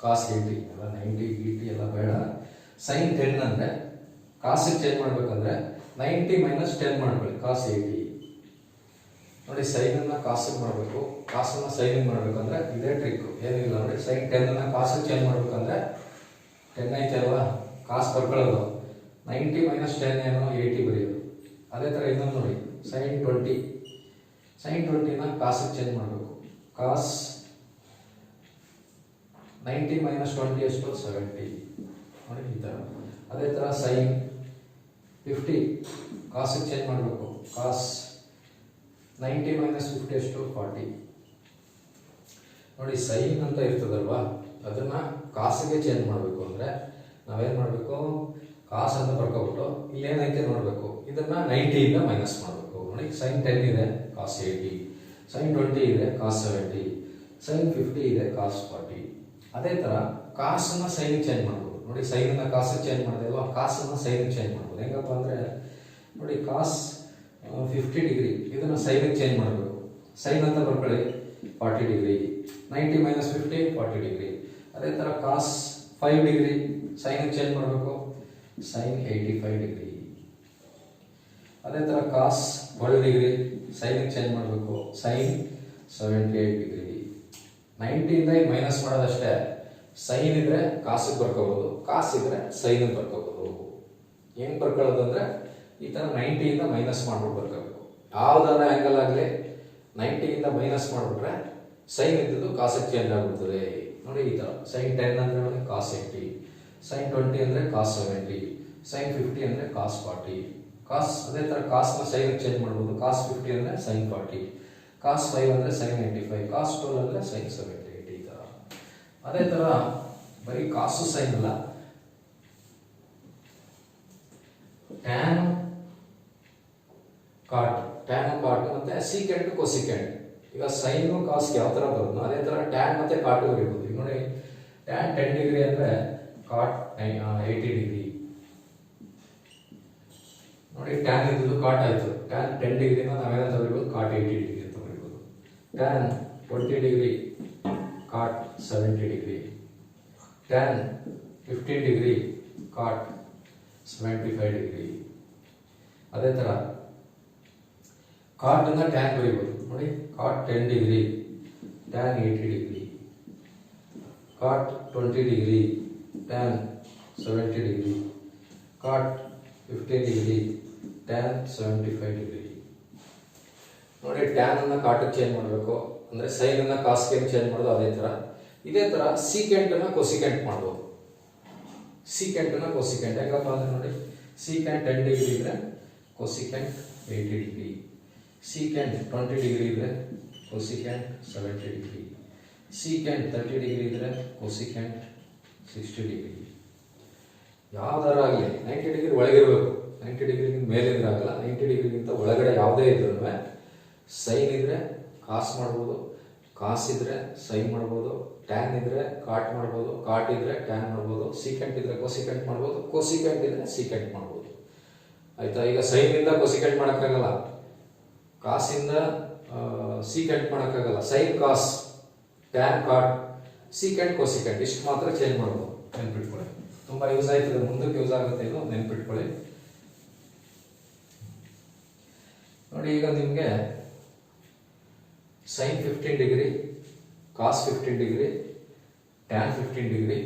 ಕಾಸ್ 80 ಎಲ್ಲ 90 80 ಎಲ್ಲ ಬೇಡ. ಸೈನ್ 10 ಅಂದರೆ ಕಾಸಿಗೆ ಚೇಂಜ್ ಮಾಡ್ಬೇಕಂದ್ರೆ 90 - 10 ಮಾಡ್ಕೊಳ್ಳಿ, ಕಾಸ್ 80. ನೋಡಿ ಸೈನನ್ನು ಕಾಸಿಗೆ ಮಾಡಬೇಕು, ಕಾಸನ್ನು ಸೈನಿಗೆ ಮಾಡಬೇಕಂದ್ರೆ ಇದೇ ಟ್ರಿಕ್, ಏನಿಲ್ಲ ನೋಡಿ. ಸೈನ್ 10 ಕಾಸಿಗೆ ಚೇಂಜ್ ಮಾಡ್ಬೇಕಂದ್ರೆ 10 ಐತೆ ಅಲ್ವಾ, ಕಾಸು ಬರ್ಕೊಳ್ಳೋದು, 90 - 10 ಏನೋ 80 ಬರೆಯೋದು. ಅದೇ ಥರ ಇನ್ನೊಂದು ನೋಡಿ, ಸೈನ್ 20, ಸೈನ್ 20ನ ಕಾಸಿಗೆ ಚೇಂಜ್ ಮಾಡಬೇಕು, ಕಾಸ್ 90 - 20 ಎಷ್ಟು 70 ನೋಡಿ ಈ ಥರ. ಅದೇ ಥರ ಸೈನ್ 50 ಕಾಸಿಗೆ ಚೇಂಜ್ ಮಾಡಬೇಕು, ಕಾಸ್ 90 - 50 ಎಷ್ಟು 40 ನೋಡಿ. ಸೈನ್ ಅಂತ ಇರ್ತದಲ್ವಾ, ಅದನ್ನ ಕಾಸಿಗೆ ಚೇಂಜ್ ಮಾಡಬೇಕು ಅಂದರೆ ನಾವೇನು ಮಾಡಬೇಕು, ಕಾಸ್ ಅಂತ ಬರ್ಕೊಬಿಟ್ಟು ಇಲ್ಲೇನೈತೆ ನೋಡಬೇಕು, ಇದನ್ನ 90ಯಿಂದ ಮೈನಸ್ ಮಾಡಬೇಕು ನೋಡಿ. ಸೈನ್ 10 ಇದೆ ಕಾಸ್ 80, ಸೈನ್ 20 ಇದೆ ಕಾಸ್ 70, ಸೈನ್ 50 ಇದೆ ಕಾಸ್ 40. ಅದೇ ಥರ ಕಾಸನ್ನು ಸೈನಿಗೆ ಚೇಂಜ್ ಮಾಡ್ಬೋದು ನೋಡಿ. ಸೈನನ್ನು ಕಾಸಿಗೆ ಚೇಂಜ್ ಮಾಡಿದೆ ಅಲ್ವಾ, ಕಾಸನ್ನು ಸೈನಿಗೆ ಚೇಂಜ್ ಮಾಡ್ಬೋದು. ಹೆಂಗಪ್ಪ ಅಂದರೆ ನೋಡಿ, ಕಾಸ್ 50 ಡಿಗ್ರಿ ಇದನ್ನು ಸೈನಿಗೆ ಚೇಂಜ್ ಮಾಡಬೇಕು, ಸೈನ್ ಅಂತ ಬರ್ಕೊಳ್ಳಿ 40 ಡಿಗ್ರಿ, 90 - 50 40 ಡಿಗ್ರಿ. ಅದೇ ಥರ ಕಾಸ್ 5 ಡಿಗ್ರಿ ಸೈನಿಗೆ ಚೇಂಜ್ ಮಾಡಬೇಕು, ಸೈನ್ 85 ಡಿಗ್ರಿ. ಅದೇ ಥರ ಕಾಸ್ 12 ಡಿಗ್ರಿ ಸೈನಿಗೆ ಚೇಂಜ್ ಮಾಡಬೇಕು, ಸೈನ್ 78 ಡಿಗ್ರಿ. 90ಯಿಂದ ಮೈನಸ್ ಮಾಡೋದಷ್ಟೇ. ಸೈನ್ ಇದ್ರೆ ಕಾಸಿಗೆ ಬರ್ಕೋಬೋದು, ಕಾಸಿದ್ರೆ ಸೈನಿಗೆ ಬರ್ಕೋಬೋದು. ಹೆಂಗೆ ಬರ್ಕೊಳ್ಳೋದು ಅಂದರೆ ಈ ಥರ 90ಯಿಂದ ಮೈನಸ್ ಮಾಡ್ಬಿಟ್ಟು ಬರ್ಕೋಬೇಕು. ಯಾವುದಾರ ಆ್ಯಂಗಲ್ ಆಗಲಿ 90ಯಿಂದ ಮೈನಸ್ ಮಾಡಿಬಿಟ್ರೆ ಸೈನ್ ಇದ್ದದ್ದು ಕಾಸಿಗೆ ಚೇಂಜ್ ಆಗಿಬಿಡ್ತದೆ ನೋಡಿ. ಈ ಥರ ಸೈನ್ 10 ಅಂದರೆ ಕಾಸ್ 80, ಸೈನ್ 20 ಅಂದರೆ ಕಾಸ್ 70, ಸೈನ್ 50 ಅಂದರೆ ಕಾಸ್ 40. ಕಾಸ್ ಅದೇ ಥರ ಕಾಸ್ನ ಸೈನಿಗೆ ಚೇಂಜ್ ಮಾಡ್ಬೋದು, ಕಾಸ್ 50 ಅಂದರೆ ಸೈನ್ 40, ಕಾಸ್ 5 ಅಂದರೆ ಸೈನ್ 85, ಕಾಸ್ 12 ಅಂದರೆ ಸೈನ್ 78 ಈ ಥರ. ಅದೇ ಥರ ಬರೀ ಕಾಸು ಸೈನ್ ಅಲ್ಲ, ಟ್ಯಾನ್ ಕಾಟ್ ಮತ್ತೆ ಸೀಕೆಂಟ್ ಕೊಸಿಕೆಂಟ್. ಈಗ ಸೈನು ಕಾಸ್ಗೆ ಯಾವ ಥರ ಬರೋದು ಅದೇ ಥರ ಟ್ಯಾನ್ ಮತ್ತೆ ಕಾಟು ಬರೀಬೋದು. ಈಗ ನೋಡಿ, ಟ್ಯಾನ್ 10 ಡಿಗ್ರಿ ಅಂದರೆ ಕಾಟ್ 80 ಡಿಗ್ರಿ ನೋಡಿ. ಟ್ಯಾನ್ ಇದ್ದು ಕಾಟ್ ಆಯಿತು, ಟ್ಯಾನ್ 10 ಡಿಗ್ರಿನ ನಾವೇನಂತ ಬರೀಬೋದು, ಕಾಟ್ 80 ಡಿಗ್ರಿ ಅಂತ ಬರೀಬೋದು. ಟ್ಯಾನ್ 20 ಡಿಗ್ರಿ ಕಾಟ್ 70 ಡಿಗ್ರಿ, ಟ್ಯಾನ್ 15 ಡಿಗ್ರಿ ಕಾಟ್ 75 ಡಿಗ್ರಿ. ಅದೇ ಥರ ಕಾಟನ್ನು ಟ್ಯಾನ್ ಬರೀಬೋದು ನೋಡಿ. ಕಾಟ್ 10 ಡಿಗ್ರಿ, ಟ್ಯಾನ್ 80 ಡಿಗ್ರಿ. ಕಾಟ್ 20 ಡಿಗ್ರಿ, ಟ್ಯಾನ್ 70 ಡಿಗ್ರಿ. ಕಾಟ್ 15 ಡಿಗ್ರಿ, ಟ್ಯಾನ್ 75 ಡಿಗ್ರಿ. ನೋಡಿ, ಟ್ಯಾನ್ ಅನ್ನ ಕಾಟಕ್ಕೆ ಚೇಂಜ್ ಮಾಡಬೇಕು ಅಂದ್ರೆ ಸೈನ್ ಅನ್ನ ಕಾಸ್ಗೆ ಚೇಂಜ್ ಮಾಡೋದು ಅದೇ ತರ. ಇದೇ ತರ ಸೀಕೆಂಟ್ ಅನ್ನ ಕೊಸಿಕೆಂಟ್ ಮಾಡ್ಬೋದು. ಸೀಕೆಂಟ್ ಅನ್ನ ಕೊಸಿಕೆಂಟ್ ಯಾಕಪ್ಪ ಅಂದ್ರೆ ನೋಡಿ, ಸೀಕೆಂಟ್ 10 ಡಿಗ್ರಿ ಇದ್ರೆ ಕೊಸಿಕೆಂಟ್ 80 ಡಿಗ್ರಿ. ಸೀಕೆಂಟ್ 20 ಡಿಗ್ರಿ ಇದ್ರೆ ಕೊಸಿಕೆಂಟ್ 70 ಡಿಗ್ರಿ. ಸೀಕೆಂಟ್ 30 ಡಿಗ್ರಿ ಇದ್ರೆ ಕೊಸಿಕೆಂಟ್ 60 ಡಿಗ್ರಿ. ಯಾವ್ದಾರ ಆಗಲಿ 90 ಡಿಗ್ರಿ ಒಳಗಿರಬೇಕು. 90 ಡಿಗ್ರಿಗಿಂತ ಮೇಲೆ ಇದ್ರೆ ಆಗಲ್ಲ. 90 ಡಿಗ್ರಿಗಿಂತ ಒಳಗಡೆ ಯಾವುದೇ ಇದ್ರೂ ಸೈನ್ ಇದ್ರೆ ಕಾಸ್ ಮಾಡ್ಬೋದು, ಕಾಸ್ ಇದ್ರೆ ಸೈನ್ ಮಾಡ್ಬೋದು, ಟ್ಯಾನ್ ಇದ್ರೆ ಕಾಟ್ ಮಾಡ್ಬೋದು, ಕಾಟ್ ಇದ್ರೆ ಟ್ಯಾನ್ ಮಾಡ್ಬೋದು, ಸೀಕೆಂಟ್ ಇದ್ರೆ ಕೊಸಿಕೆಂಟ್ ಮಾಡ್ಬೋದು, ಕೊಸಿಕೆಂಟ್ ಇದ್ರೆ ಸೀಕೆಂಟ್ ಮಾಡ್ಬೋದು. ಆಯ್ತಾ? ಈಗ ಸೈನ್ ಇಂದ ಕೊಸಿಕೆಂಟ್ ಮಾಡೋಕ್ಕಾಗಲ್ಲ, ಕಾಸಿಂದ ಸೀಕೆಂಟ್ ಮಾಡೋಕ್ಕಾಗಲ್ಲ. ಸೈನ್ ಕಾಸ್, ಟ್ಯಾನ್ ಕಾಟ್, ಸೀಕೆಂಟ್ ಕೊಸಿಕೆಂಟ್ ಇಷ್ಟು ಮಾತ್ರ ಚೇಂಜ್ ಮಾಡ್ಬೋದು. ನೆನ್ಪಿಟ್ಕೊಳ್ಳಿ, ತುಂಬಾ ಯೂಸ್ ಆಯ್ತದೆ, ಮುಂದಕ್ಕೆ ಯೂಸ್ ಆಗುತ್ತೆ, ಇದು ನೆನ್ಪಿಟ್ಕೊಳ್ಳಿ. ನೋಡಿ, ಈಗ ನಿಮಗೆ sine 15 degree, cos 15 degree, tan 15 degree,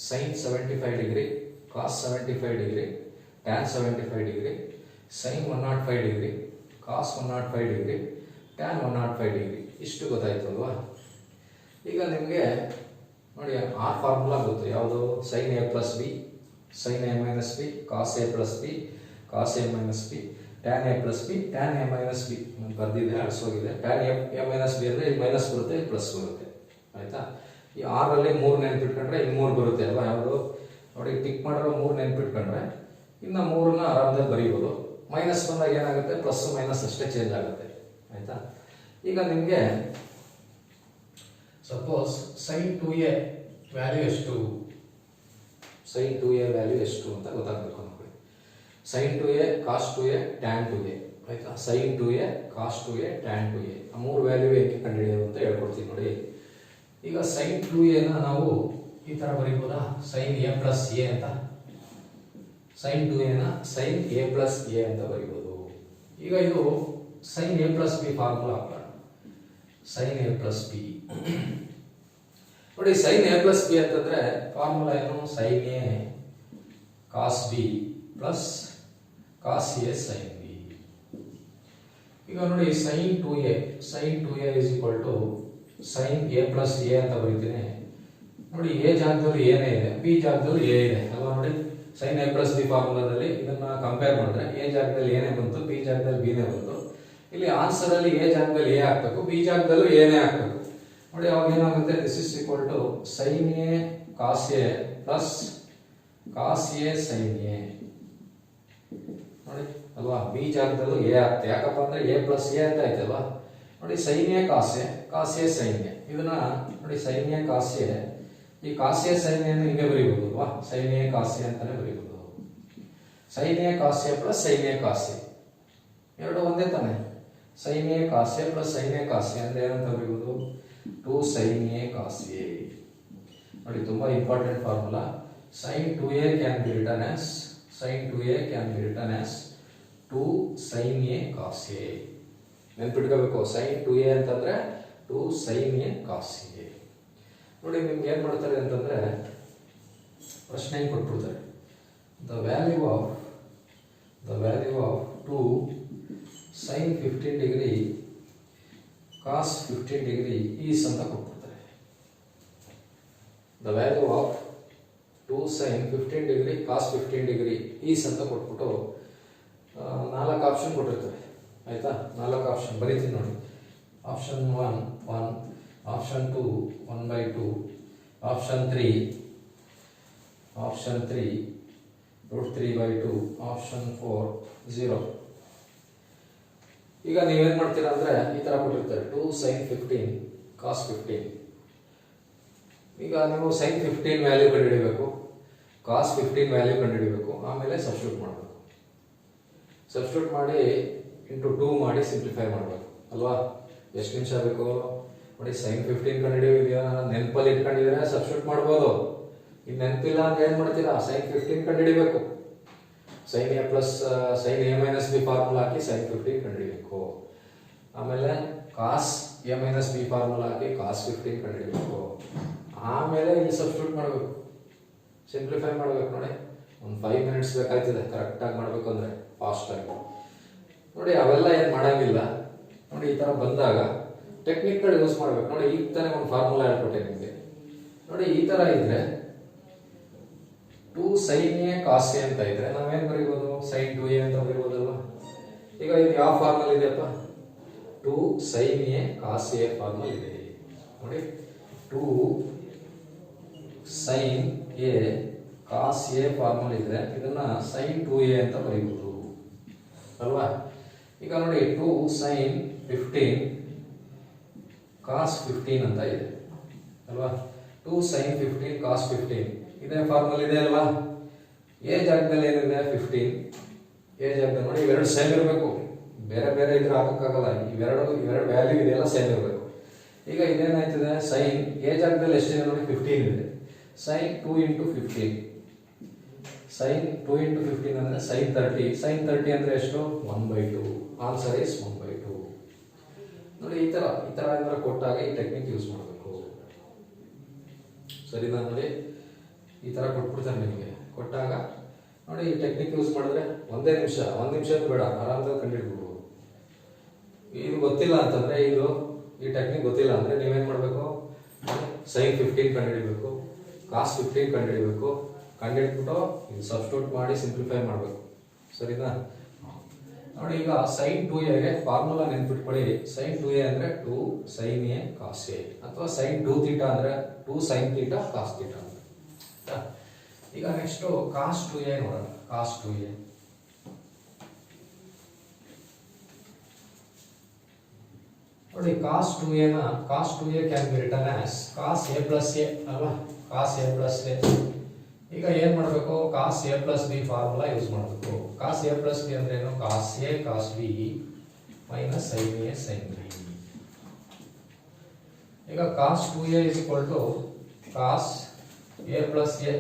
sine 75 degree, cos 75 degree, tan 75 degree, sine 105 degree, cos 105 degree, tan 105 degree. ಇಷ್ಟು ಗೊತ್ತಾಯ್ತು ಅಲ್ವಾ? ಈಗ ನಿಮಗೆ ನೋಡಿ ಆ ಫಾರ್ಮುಲಾ ಗೊತ್ತು, ಯಾವುದು? Sine A plus B, sine A minus B, cos A plus B, cos A minus B, tan A plus B, tan A minus B ಬರ್ದಿದೆ, ಅಳಿಸೋಗಿದೆ. ಟ್ಯಾನ್ ಎ ಮೈನಸ್ ಬಿ ಅಂದರೆ ಇಲ್ಲಿ ಮೈನಸ್ ಬರುತ್ತೆ, ಇಲ್ಲಿ ಪ್ಲಸ್ ಬರುತ್ತೆ. ಆಯ್ತಾ? ಈ 6ರಲ್ಲಿ 3 ನೆನ್ಪಿಟ್ಕೊಂಡ್ರೆ ಇನ್ನು 3 ಬರುತ್ತೆ ಅಲ್ವಾ? ಯಾವುದು ನೋಡಿ, ಟಿಕ್ ಮಾಡಿರೋ 3 ನೆನ್ಪಿಟ್ಕೊಂಡ್ರೆ ಇನ್ನು 3ನ ಆರಾಮದಲ್ಲಿ ಬರೀಬೋದು. ಮೈನಸ್ ಬಂದಾಗ ಏನಾಗುತ್ತೆ? ಪ್ಲಸ್ ಮೈನಸ್ ಅಷ್ಟೇ ಚೇಂಜ್ ಆಗುತ್ತೆ. ಆಯ್ತಾ? ಈಗ ನಿಮಗೆ ಸಪೋಸ್ ಸೈನ್ 2a ವ್ಯಾಲ್ಯೂ ಎಷ್ಟು, ಸೈನ್ 2a ವ್ಯಾಲ್ಯೂ ಎಷ್ಟು ಅಂತ ಗೊತ್ತಾಗಬೇಕು ಅನ್ಕೊಳ್ಳಿ. ಸೈನ್ 2a, ಕಾಸ್ 2a, ಟ್ಯಾನ್ 2a. ಆಯ್ತಾ? ಸೈನ್ 2a, ಕಾಸ್ 2a, ಟ್ಯಾನ್ 2a. ಆ 3 ವ್ಯಾಲ್ಯೂ ಹೇಗೆ ಕಂಡುಹಿಡಿಯೋದು ಅಂತ ಹೇಳ್ಕೊಡ್ತೀನಿ ನೋಡಿ. ಈಗ ಸೈನ್ 2a ನ ನಾವು ಈ ತರ ಬರೀಬೋದಾ? ಸೈನ್ a ಪ್ಲಸ್ ಎ ಅಂತ. ಸೈನ್ 2a ನ ಸೈನ್ a ಪ್ಲಸ್ ಎ ಅಂತ ಬರೀಬೋದು. ಈಗ ಇದು sine a plus B formula ಹಾಕೋಣ. ಸೈನ್ a ಪ್ಲಸ್ ಬಿ ನೋಡಿ, ಸೈನ್ a ಪ್ಲಸ್ ಬಿ ಅಂತಂದ್ರೆ ಫಾರ್ಮುಲಾ ಏನು? Sine A cos B plus cos A sine B. ಈಗ ನೋಡಿ, sine 2a, sine 2a is equal to sine A plus A ಅಂತ ಬರೀತೀನಿ. ನೋಡಿ, A ಜಾಗದಲ್ಲಿ ಏನೇ ಇದೆ, ಬಿ ಜಾಗದಲ್ಲಿ ಎ ಇದೆ ಅಲ್ವಾ? ನೋಡಿ, ಸೈನ್ ಎ ಪ್ಲಸ್ ಬಿ ಫಾರ್ಮುಲಾದಲ್ಲಿ ಇದನ್ನ ಕಂಪೇರ್ ಮಾಡಿದ್ರೆ ಎ ಜಾಗದಲ್ಲಿ ಏನೇ ಬಂತು, ಬಿ ಜಾಗದಲ್ಲಿ ಬಿನೇ ಬಂತು. ಇಲ್ಲಿ ಆನ್ಸರ್ ಅಲ್ಲಿ ಎ ಜಾಗದಲ್ಲಿ ಎ ಹಾಕ್ಬೇಕು, ಬಿ ಜಾಗದಲ್ಲೂ ಏನೇ ಹಾಕ್ಬೇಕು. ನೋಡಿ, ಅವಾಗ ಏನಾಗುತ್ತೆ? This is equal to sine A cos A plus cos A sine A. ನೋಡಿ ಅಲ್ವಾ? ಬಿ ಜಾಗದಲ್ಲೂ ಎ ಆಗ್ತದೆ. ಯಾಕಪ್ಪ ಅಂದ್ರೆ ಎ ಪ್ಲಸ್ ಎ ಅಂತ ಆಯ್ತಲ್ವಾ? ನೋಡಿ, sine A cos A sine A. ಇದನ್ನ ನೋಡಿ, ಸೈನ್ ಎ ಕಾಸ್ ಎ, ಈ ಕಾಸ್ ಎ ಸೈನ್ ಎ ಹಿಂಗೆ ಬರೀಬಹುದು ಅಲ್ವಾ? ಸೈನ್ ಎ ಕಾಸ್ ಎ ಅಂತಾನೆ ಬರೀಬಹುದು. Sine A cos A plus sine A cos A ಎರಡು ಒಂದೇ ತಾನೆ. Sine A cos A plus sine A cos A ಅಂದ್ರೆ ಏನಂತ ಬರೀಬಹುದು? 2 ಸೈನ್ ಎ ಕಾಸ್ ಎ. ನೋಡಿ, ತುಂಬಾ important formula. Sine 2a can be written as sine 2a can be written as 2 sine A cos A. ನೆನ್ಪಿಟ್ಕೋಬೇಕು, sine 2a ಅಂತಂದ್ರೆ 2 sine A cos A. ನೋಡಿ, ನಿಮ್ಗೆ ಏನ್ ಮಾಡ್ತಾರೆ ಅಂತಂದ್ರೆ ಪ್ರಶ್ನೆ ಕೊಟ್ಬಿಡ್ತಾರೆ. The value of 2 sine 15 degree cos 15 degree is ಅಂತ ಕೊಟ್ಬಿಡ್ತಾರೆ. The value of 2 sine 15 degree cos 15 degree is ಅಂತ ಕೊಟ್ಬಿಟ್ಟು 4 ಆಪ್ಷನ್ ಕೊಟ್ಟಿರ್ತಾರೆ. ಆಯ್ತಾ? 4 ಆಪ್ಷನ್ ಬರೀತೀನಿ ನೋಡಿ. Option 1 1, option 2 1/2, option 3 √3/2, option 4 0. ಈಗ ನೀವೇನ್ ಮಾಡ್ತೀರಾ ಅಂದ್ರೆ ಈ ತರ ಕೊಟ್ಟಿರ್ತಾರೆ 2 ಸೈನ್ 15 ಕಾಸ್ 15. ಈಗ ನೀವು ಸೈನ್ 15 ವ್ಯಾಲ್ಯೂ ಕಂಡುಹಿಡಿಬೇಕು, ಕಾಸ್ 15 ವ್ಯಾಲ್ಯೂ ಕಂಡುಹಿಡಿಬೇಕು, ಆಮೇಲೆ ಸಬ್ಸ್ಟಿಟ್ಯೂಟ್ ಮಾಡಬೇಕು. ಸಬ್ಸ್ಟಿಟ್ಯೂಟ್ ಮಾಡಿ ಇಂಟು 2 ಮಾಡಿ ಸಿಂಪ್ಲಿಫೈ ಮಾಡಬೇಕು ಅಲ್ವಾ? ಎಷ್ಟು ನಿಮಿಷ ಬೇಕು ನೋಡಿ? ಸೈನ್ 15 ಕಂಡುಹಿಡಿಯೋದೆಯಾ ನೆನಪಲ್ಲಿ ಇಟ್ಕೊಂಡಿದ್ರೆ ಸಬ್ಸ್ಟಿಟ್ಯೂಟ್ ಮಾಡ್ಬೋದು. ಈಗ ನೆನಪಿಲ್ಲ ಅಂದ್ರೆ ಏನ್ ಮಾಡ್ತೀರಾ? ಸೈನ್ 15 ಕಂಡುಹಿಡಿಬೇಕು. Sine A plus sine A minus B formula ಹಾಕಿ ಸೈನ್ 15 ಕಂಡುಹಿಡಿಯಬೇಕು. ಆಮೇಲೆ cos A minus B formula ಹಾಕಿ ಕಾಸ್ 15 ಕಂಡುಹಿಡಿಯಬೇಕು. ಆಮೇಲೆ ಇಲ್ಲಿ ಸಬ್ಸ್ಟಿಟ್ಯೂಟ್ ಮಾಡಬೇಕು, ಸಿಂಪ್ಲಿಫೈ ಮಾಡಬೇಕು. ನೋಡಿ ಒಂದು 5 ಮಿನಿಟ್ಸ್ ಬೇಕಾಗ್ತದೆ ಕರೆಕ್ಟಾಗಿ ಮಾಡಬೇಕು ಅಂದರೆ, ಫಾಸ್ಟಾಗಿ. ನೋಡಿ ಅವೆಲ್ಲ ಏನು ಮಾಡೋಂಗಿಲ್ಲ. ನೋಡಿ ಈ ಥರ ಬಂದಾಗ ಟೆಕ್ನಿಕ್ಗಳು ಯೂಸ್ ಮಾಡಬೇಕು. ನೋಡಿ ಈಗ ತಾನೇ ಒಂದು ಫಾರ್ಮುಲಾ ಹೇಳ್ಕೊಟ್ಟೆ ನಿಮಗೆ. ನೋಡಿ ಈ ಥರ ಇದ್ರೆ 2 sin a cos a ಅಂತ ಇದ್ರೆ ನಾವೇನು ಬರೀಬೋದು, sin 2a ಅಂತ ಬರೀಬೋದಲ್ವಾ. ಈಗ ಇದು ಯಾವ ಫಾರ್ಮಲ್ ಇದೆಯಪ್ಪ, 2 sin a cos a formal ಇದೆ. ನೋಡಿ 2 sin a cos a formal ಇದ್ರೆ ಇದನ್ನ sin 2a ಅಂತ ಬರೀಬಹುದು ಅಲ್ವಾ. ಈಗ ನೋಡಿ 2 sin 15 cos 15 ಅಂತ ಇದೆ ಅಲ್ವಾ. 2 sin 15 cos 15 ಇದೇ ಫಾರ್ಮಲ್ ಇದೆ ಅಲ್ವಾ. ಎ ಜಾಗದಲ್ಲಿ ಏನಿದೆ 15, ಎ ಜಾಗದಲ್ಲಿ ನೋಡಿ ಇವೆರಡು ಸೇಮ್ ಇರಬೇಕು, ಬೇರೆ ಬೇರೆ ಇದ್ರೆ ಹಾಕಕ್ಕಾಗಲ್ಲ. ಇವೆರಡು ವ್ಯಾಲ್ಯೂ ಇದೆಲ್ಲ ಸೇಮ್ ಇರಬೇಕು. ಈಗ ಇದೇನಾಯ್ತದೆ, ಸೈನ್ ಎ ಜಾಗದಲ್ಲಿ ಎಷ್ಟಿದೆ ನೋಡಿ 15 ಇದೆ. ಸೈನ್ 2 ಇಂಟು 15, ಸೈನ್ 2 ಇಂಟು 15 ಅಂದರೆ ಸೈನ್ 30. ಸೈನ್ 30 ಅಂದರೆ ಎಷ್ಟು, 1/2. Answer is 1/2. ನೋಡಿ ಈ ಥರ ಏನಾದ್ರು ಕೊಟ್ಟಾಗ ಈ ಟೆಕ್ನಿಕ್ ಯೂಸ್ ಮಾಡಬೇಕು. ಸರಿನಾ. ನೋಡಿ ಈ ಥರ ಕೊಟ್ಬಿಡ್ತಾರೆ ನಿಮಗೆ, ಕೊಟ್ಟಾಗ ನೋಡಿ ಈ ಟೆಕ್ನಿಕ್ ಯೂಸ್ ಮಾಡಿದ್ರೆ ಒಂದೇ ನಿಮಿಷ, ಒಂದು ನಿಮಿಷ ಬೇಡ, ಆರಾಮದಲ್ಲಿ ಕಂಡುಹಿಡ್ಬೋದು. ಇದು ಗೊತ್ತಿಲ್ಲ ಅಂತಂದರೆ, ಈ ಟೆಕ್ನಿಕ್ ಗೊತ್ತಿಲ್ಲ ಅಂದರೆ ನೀವೇನು ಮಾಡಬೇಕು, ಸೈನ್ 15 ಕಂಡುಹಿಡಿಬೇಕು, ಕಾಸ್ 15 ಕಂಡುಹಿಡಿಬೇಕು. ಕಂಡುಹಿಡ್ಬಿಟ್ಟು ಇದು ಸಬ್ಸ್ಟಿಟ್ಯೂಟ್ ಮಾಡಿ ಸಿಂಪ್ಲಿಫೈ ಮಾಡಬೇಕು. ಸರಿನಾ. ನೋಡಿ ಈಗ ಸೈನ್ 2a ಫಾರ್ಮುಲಾ ನೆನ್ಪಿಟ್ಕೊಳ್ಳಿ. ಸೈನ್ 2a ಅಂದರೆ 2 sin a cos a, ಅಥವಾ ಸೈನ್ 2 ಥೀಟಾ ಅಂದರೆ 2 sin ಥೀಟಾ cos ಥೀಟಾ. ಈಗ ನೆಕ್ಸ್ಟ್ ಕಾಸ್ 2a ನೋಡೋಣ. ಕಾಸ್ 2a ನೋಡಿ, cos 2a can be written as cos a plus a ಅಲ್ವಾ. Cos a plus a. ಈಗ ಏನ್ ಮಾಡಬೇಕು, cos a plus B formula use ಮಾಡಬೇಕು. Cos a plus B ಅಂದ್ರೆ ಏನು, cos a cos B minus sine a sine B. ಈಗ cos 2a is equal to cos a plus a.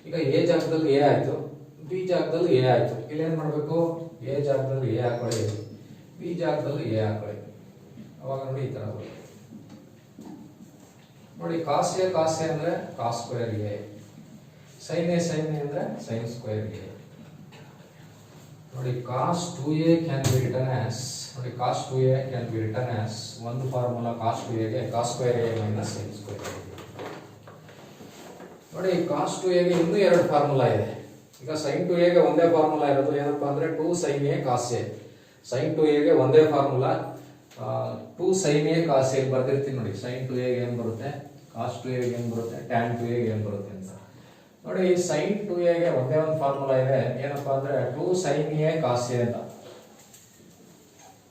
ಈಗ A ಜಾಗದಲ್ಲಿ A ಆಯ್ತು, ಬಿ ಜಾಗದಲ್ಲಿ A ಆಯ್ತು. ಇಲ್ಲಿ ಏನ್ ಮಾಡಬೇಕು, ಎ ಜಾಗದಲ್ಲಿ ಎ ಹಾಕೊಳ್ಳಿ, ಬಿ ಜಾಗದಲ್ಲಿ ಎ ಹಾಕೊಳ್ಳಿ. ಅವಾಗ ನೋಡಿ ಈ ತರ ಬರುತ್ತೆ. ನೋಡಿ ಕಾಸ್ ಎ ಅಂದ್ರೆ cos square A, sine A ಅಂದ್ರೆ ಸೈನ್ ಸ್ಕ್ವೇರ್ ಎ. ನೋಡಿ cos 2a can be written as, ನೋಡಿ cos 2a can be written as ಒಂದು ಫಾರ್ಮುಲಾ ಕಾಸ್ 2a ಗೆ cos square A minus sine square A. ನೋಡಿ cos 2a ಗೆ ಇನ್ನೂ ಎರಡು formula ಇದೆ. ಈಗ ಸೈನ್ 2a ಗೆ ಒಂದೇ ಫಾರ್ಮುಲಾ ಇರೋದು, ಏನಪ್ಪಾ ಅಂದ್ರೆ 2 sin a cos a. Sine 2a ಗೆ ಒಂದೇ formula 2 sin a cos a ಬರ್ದಿರ್ತೀನಿ ನೋಡಿ. ಸೈನ್ 2a ಗೆ ಏನು ಬರುತ್ತೆ, ಕಾಸ್ 2a ಗೆ ಏನು ಬರುತ್ತೆ, ಟ್ಯಾನ್ 2a ಗೆ ಏನು ಬರುತ್ತೆ ಅಂತ ನೋಡಿ. ಸೈನ್ 2a ಗೆ ಒಂದೇ ಒಂದು ಫಾರ್ಮುಲಾ ಇದೆ, ಏನಪ್ಪಾ ಅಂದ್ರೆ 2 sin a cos a ಅಂತ.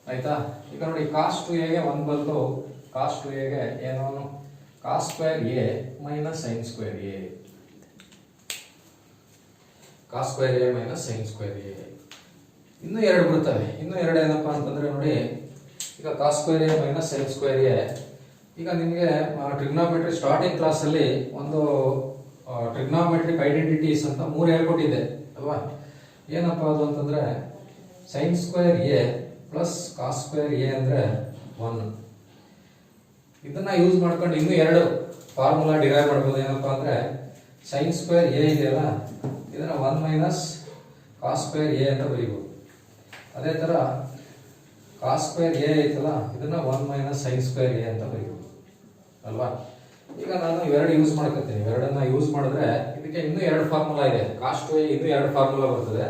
ಆಯ್ತಾ. ಈಗ ನೋಡಿ ಕಾಸ್ 2a ಗೆ ಒಂದು ಬಂತು, ಕಾಸ್ 2a ಗೆ ಏನು, cos square A minus sine square A, cos square A minus sine square A. ಇನ್ನೂ ಎರಡು ಬರ್ತವೆ. ಇನ್ನೂ ಎರಡು ಏನಪ್ಪಾ ಅಂತಂದ್ರೆ ನೋಡಿ, ಈಗ cos square A minus sine square A. ಈಗ ನಿಮಗೆ ಟ್ರಿಗ್ನೋಮೆಟ್ರಿ ಸ್ಟಾರ್ಟಿಂಗ್ ಕ್ಲಾಸ್ ಅಲ್ಲಿ ಒಂದು ಟ್ರಿಗ್ನೋಮೆಟ್ರಿಕ್ ಐಡೆಂಟಿಟೀಸ್ ಅಂತ 3 ಹೇಳ್ಕೊಟ್ಟಿದೆ ಅಲ್ವಾ. ಏನಪ್ಪಾ ಅದು ಅಂತಂದ್ರೆ sine square A plus cos square A ಅಂದ್ರೆ 1. ಇದನ್ನ ಯೂಸ್ ಮಾಡ್ಕೊಂಡು ಇನ್ನೂ ಎರಡು ಫಾರ್ಮುಲಾ ಡಿರೈವ್ ಮಾಡ್ಬೋದು. ಏನಪ್ಪಾ ಅಂದ್ರೆ ಸೈನ್ ಸ್ಕ್ವೇರ್ ಎ ಇದೆಯಲ್ಲ, ಇದನ್ನ 1 ಮೈನಸ್ ಕಾಸ್ ಸ್ಕ್ವೇರ್ ಎ ಅಂತ ಬರೀಬಹುದು. ಅದೇ ತರ ಕಾಸ್ ಸ್ಕ್ವೇರ್ ಎ ಐತಲ್ಲ, ಇದನ್ನ 1 ಮೈನಸ್ ಸೈನ್ ಸ್ಕ್ವೇರ್ ಎ ಅಂತ ಬರೀಬಹುದು ಅಲ್ವಾ. ಈಗ ನಾನು ಇವೆರಡು ಯೂಸ್ ಮಾಡ್ಕೊತೀನಿ. ಇವೆರಡನ್ನ ಯೂಸ್ ಮಾಡಿದ್ರೆ ಇದಕ್ಕೆ ಇನ್ನೂ ಎರಡು ಫಾರ್ಮುಲಾ ಇದೆ. ಕಾಸ್ 2a ಇನ್ನೂ ಎರಡು ಫಾರ್ಮುಲಾ ಬರ್ತದೆ.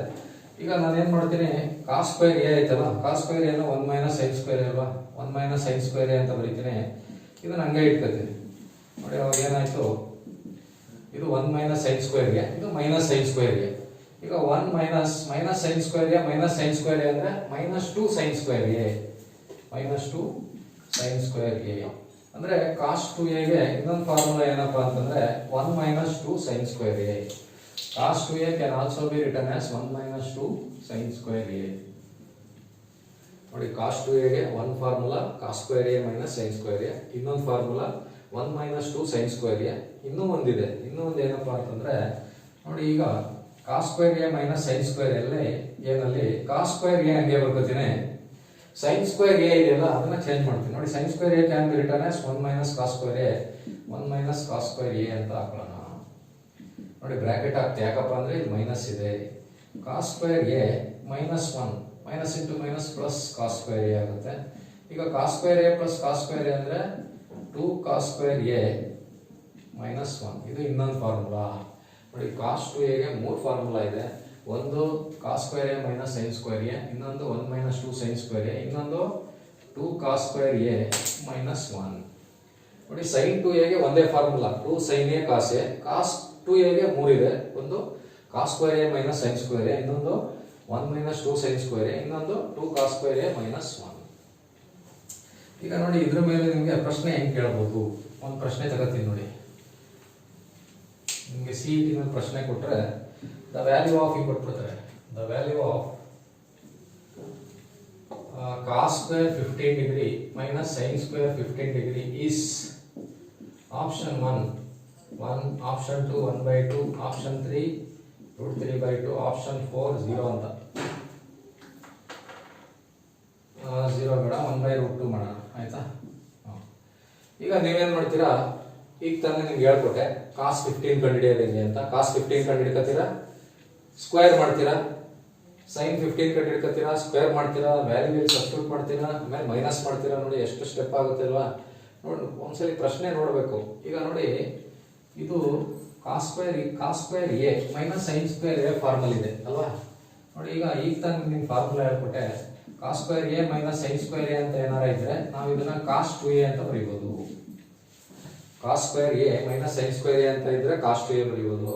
ಈಗ ನಾನು ಏನ್ ಮಾಡ್ತೀನಿ, ಕಾಸ್ ಸ್ಕ್ವೇರ್ ಎ ಐತಲ್ಲ, cos square A 1 minus sine square A ಅಲ್ವಾ, 1 ಮೈನಸ್ ಸೈನ್ ಸ್ಕ್ವೇರ್ ಎ ಅಂತ ಬರೀತೀನಿ. ಇದನ್ನ ಹಂಗೆ ಇಟ್ಕೊತೀನಿ ನೋಡಿ. ಅವಾಗ ಏನಾಯ್ತು, ಇದು 1 ಮೈನಸ್ ಸೈನ್ ಸ್ಕ್ವೇರ್ ಗೆ, ಇದು ಮೈನಸ್ ಸೈನ್ ಸ್ಕ್ವೇರ್ ಗೆ. ಈಗ 1 ಮೈನಸ್ ಸೈನ್ ಸ್ಕ್ವೇರ್ ಗೆ ಮೈನಸ್ ಸೈನ್ ಸ್ಕ್ವೇರ್ ಎ ಅಂದ್ರೆ -2 sine square A, -2 sine square A. ಅಂದ್ರೆ ಕಾಸ್ 2a ಗೆ ಇನ್ನೊಂದು ಫಾರ್ಮುಲಾ ಏನಪ್ಪಾ ಅಂತಂದ್ರೆ 1 minus 2 sine square A. Cos 2a can also be written as 1 minus 2 sine square A. ನೋಡಿ cos 2a ಗೆ ಒಂದು formula cos square A minus sine square A, ಇನ್ನೊಂದು formula 1 minus 2 sine square A. ಇನ್ನೂ ಒಂದಿದೆ. ಇನ್ನೂ ಒಂದು ಏನಪ್ಪಾ ಅಂತಂದ್ರೆ ನೋಡಿ, ಈಗ cos square A minus sine square ಎಲ್ಲೇ ಏನಲ್ಲಿ ಕಾಸ್ ಸ್ಕ್ವೇರ್ ಎ ಹಂಗೆ ಬರ್ಕೋತೀನಿ, ಸೈನ್ ಸ್ಕ್ವೇರ್ ಎ ಇದೆಯಲ್ಲ ಅದನ್ನ ಚೇಂಜ್ ಮಾಡ್ತೀನಿ. ನೋಡಿ sine square A can be written as 1 minus cos square A 1 minus cos square A ಅಂತ ಹಾಕೋಣ. ನೋಡಿ ಬ್ರಾಕೆಟ್ ಹಾಕ್ತೆ, ಯಾಕಪ್ಪ ಅಂದ್ರೆ ಇದು ಮೈನಸ್ ಇದೆ. Cos square A minus 1 minus into minus plus cos square A ಆಗುತ್ತೆ. ಈಗ cos square A plus cos square A ಅಂದ್ರೆ 2 ಕಾಸ್ ಸ್ಕ್ವೇರ್ ಎ ಮೈನಸ್ 1. ಇದು ಇನ್ನೊಂದು ಫಾರ್ಮುಲಾ. ನೋಡಿ ಕಾಸ್ 2a ಗೆ 3 ಫಾರ್ಮುಲಾ ಇದೆ. ಒಂದು cos square A minus sine square A, ಇನ್ನೊಂದು 1 ಮೈನಸ್ 2 ಸೈನ್ ಸ್ಕ್ವೇರ್ ಎ, ಇನ್ನೊಂದು 2 ಕಾಸ್ ಸ್ಕ್ವೇರ್ ಎ ಮೈನಸ್ 1. ನೋಡಿ ಸೈನ್ 2a ಗೆ ಒಂದೇ formula 2 sine A cos A. Cos 2a ಗೆ 3 ಇದೆ. ಒಂದು cos square A minus sine square A, ಇನ್ನೊಂದು 1 minus 2 sine square A, ಇನ್ನೊಂದು 2 ಕಾಸ್ ಸ್ಕ್ವೇರ್ ಎ ಮೈನಸ್ 1. ಈಗ ನೋಡಿ ಇದ್ರ ಮೇಲೆ ನಿಮಗೆ ಪ್ರಶ್ನೆ ಹೆಂಗ್ ಕೇಳಬಹುದು? ಒಂದು ಪ್ರಶ್ನೆ ತಗೋತೀನಿ ನೋಡಿ. ನಿಮಗೆ CET ಮೇಲೆ ಪ್ರಶ್ನೆ ಕೊಟ್ಟರೆ ದ ವ್ಯಾಲ್ಯೂ ಆಫ್ ಹಿಂಗೆ ಕೊಟ್ಬಿಡ್ತಾರೆ. The value of cos square 15 degree minus sine square 15 degree is option 1 option 2 1/2, option 3 √3/2, option 4 0 ಅಂತ. 0 ಬೇಡ, 1/√2 ಮಾಡೋಣ, ಆಯ್ತಾ? ಈಗ ನೀವೇನ್ ಮಾಡ್ತೀರಾ, ಈಗ ತಾನೇ ನಿಮ್ಗೆ ಹೇಳ್ಕೊಟ್ಟೆ ಕಾಸ್ 15 ಕಂಡುಹಿಡಿಯೋದು ಹೆಂಗೆ ಅಂತ. ಕಾಸ್ 15 ಕಂಡುಹಿಡ್ಕೊತೀರಾ, ಸ್ಕ್ವೇರ್ ಮಾಡ್ತೀರಾ, ಸೈನ್ 15 ಕಂಡುಹಿಡ್ಕೊತೀರಾ, ಸ್ಕ್ವೇರ್ ಮಾಡ್ತೀರಾ, ವ್ಯಾಲ್ಯೂ ಸಬ್ಸ್ಟಿಟ್ಯೂಟ್ ಮಾಡ್ತೀರಾ, ಆಮೇಲೆ ಮೈನಸ್ ಮಾಡ್ತೀರಾ. ನೋಡಿ ಎಷ್ಟು ಸ್ಟೆಪ್ ಆಗುತ್ತೆ ಅಲ್ವಾ? ನೋಡಿ ಒಂದ್ಸಲಿ ಪ್ರಶ್ನೆ ನೋಡಬೇಕು. ಈಗ ನೋಡಿ ಇದು cos square A minus sine square A formula ಇದೆ ಅಲ್ವಾ? ನೋಡಿ ಈಗ ತಾನೇ ನಿಮ್ಗೆ ಫಾರ್ಮುಲಾ ಹೇಳ್ಕೊಟ್ಟೆ. Cos square A minus sine square A ಅಂತ ಏನಾರ ಇದ್ರೆ ನಾವು ಇದನ್ನ ಕಾಸ್ 2a ಅಂತ ಬರೀಬಹುದು. Cos square A minus sine square A ಅಂತ ಇದ್ರೆ ಕಾಸ್ 2a ಬರೀಬಹುದು.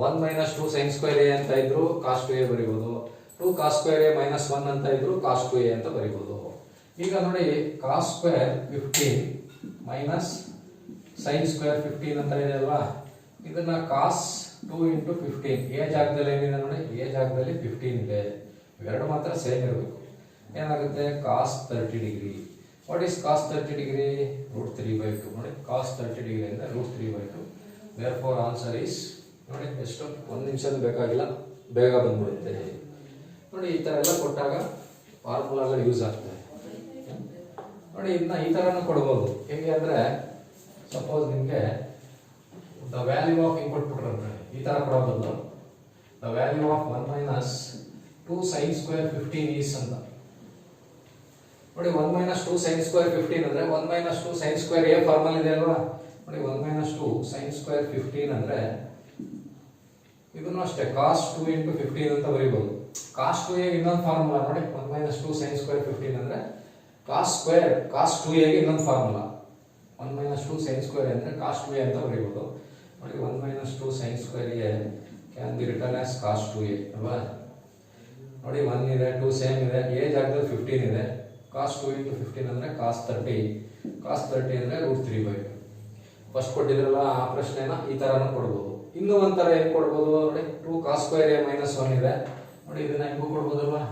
1 ಮೈನಸ್ 2 ಸೈನ್ ಸ್ಕ್ವೇರ್ ಎ ಅಂತ ಇದ್ರು ಕಾಸ್ 2a ಬರೀಬಹುದು. 2 ಕಾಸ್ ಸ್ಕ್ವೇರ್ ಎ ಮೈನಸ್ 1 ಅಂತ ಇದ್ರು ಕಾಸ್ 2a ಅಂತ ಬರೀಬಹುದು. ಈಗ ನೋಡಿ cos square 15 minus sine square 15 ಅಂತ ಇದೆ ಅಲ್ವಾ? ಇದನ್ನ ಕಾಸ್ 2 ಇಂಟು 15, ಎ ಜಾಗದಲ್ಲಿ ಏನಿದೆ ನೋಡಿ, ಎ ಜಾಗದಲ್ಲಿ 15 ಇದೆ. ಇವೆರಡು ಮಾತ್ರ ಸೇಮ್ ಇರಬೇಕು. ಏನಾಗುತ್ತೆ? Cos 30 degree. What is cos 30 degree? √3/2. ನೋಡಿ ಕಾಸ್ 30 ಡಿಗ್ರಿ ಅಂದ್ರೆ √3/2. therefore ಆನ್ಸರ್ ಈಸ್ ನೋಡಿ ಎಷ್ಟು, 1 ನಿಮಿಷದ ಬೇಕಾಗಿಲ್ಲ, ಬೇಗ ಬಂದ್ಬಿಡುತ್ತೆ. ನೋಡಿ ಈ ತರ ಎಲ್ಲ ಕೊಟ್ಟಾಗ ಫಾರ್ಮುಲಾ ಎಲ್ಲ ಯೂಸ್ ಆಗ್ತದೆ. ನೋಡಿ ಇದನ್ನ ಈ ತರನು ಕೊಡ್ಬೋದು. ಹೇಗೆ ಅಂದ್ರೆ ಸಪೋಸ್ ನಿಮಗೆ ದ ವ್ಯಾಲ್ಯೂ ಆಫ್ ಇನ್ಪುಟ್ ಕೊಟ್ಟರೆ ಈ ತರ ಕೊಡೋದು, the value of 1 minus 2 sine square 15 is ಅಂತ. ನೋಡಿ 1 ಮೈನಸ್ 2 ಸೈನ್ ಸ್ಕ್ವೇರ್ 15 ಅಂದ್ರೆ 1 minus 2 sine square A formula ಇದೆ ಅಲ್ವಾ? ನೋಡಿ 1 ಮೈನಸ್ 2 ಸೈನ್ ಸ್ಕ್ವೇರ್ 15 ಅಂದ್ರೆ ಇದನ್ನು ಅಷ್ಟೇ ಕಾಸ್ 2 ಇಂಟು 15 ಅಂತ ಬರೀಬಹುದು. ಕಾಸ್ 2a ಇನ್ನೊಂದು ಫಾರ್ಮುಲಾ ನೋಡಿ, 1 ಮೈನಸ್ 2 ಸೈನ್ ಸ್ಕ್ವೇರ್ 15 ಅಂದ್ರೆ ಕಾಸ್ 2a ಗೆ ಇನ್ನೊಂದು ಫಾರ್ಮುಲಾ 1 ಮೈನಸ್ 2 ಸೈನ್ ಸ್ಕ್ವೇರ್ ಅಂದ್ರೆ ಕಾಸ್ 2a ಅಂತ ಬರೀಬಹುದು. ನೋಡಿ 1 minus 2 sine square A can be written as cos 2a ಅಲ್ವಾ? ನೋಡಿ 1 ಇದೆ, 2 ಸೇಮ್ ಇದೆ, ಎ ಜಾಗದಲ್ಲಿ 15 ಇದೆ. ಕಾಸ್ 2 ಇಂಟು 15 ಅಂದ್ರೆ ಕಾಸ್ 30. ಕಾಸ್ 30 ಅಂದ್ರೆ √3/2. ಫಸ್ಟ್ ಕೊಟ್ಟಿದ್ರಲ್ಲ ಆ ಪ್ರಶ್ನೆನ ಈ ತರನು ಕೊಡ್ಬೋದು. ಇನ್ನೂ ಒಂಥರ ಏನ್ ಕೊಡ್ಬೋದು ನೋಡಿ, 2 ಕಾಸ್ ಸ್ಕ್ವೇರ್ ಎ ಮೈನಸ್ 1 ಇದೆ. ನೋಡಿ ಇದನ್ನ ಹೆಂಗೂ ಕೊಡ್ಬೋದಲ್ವಾ?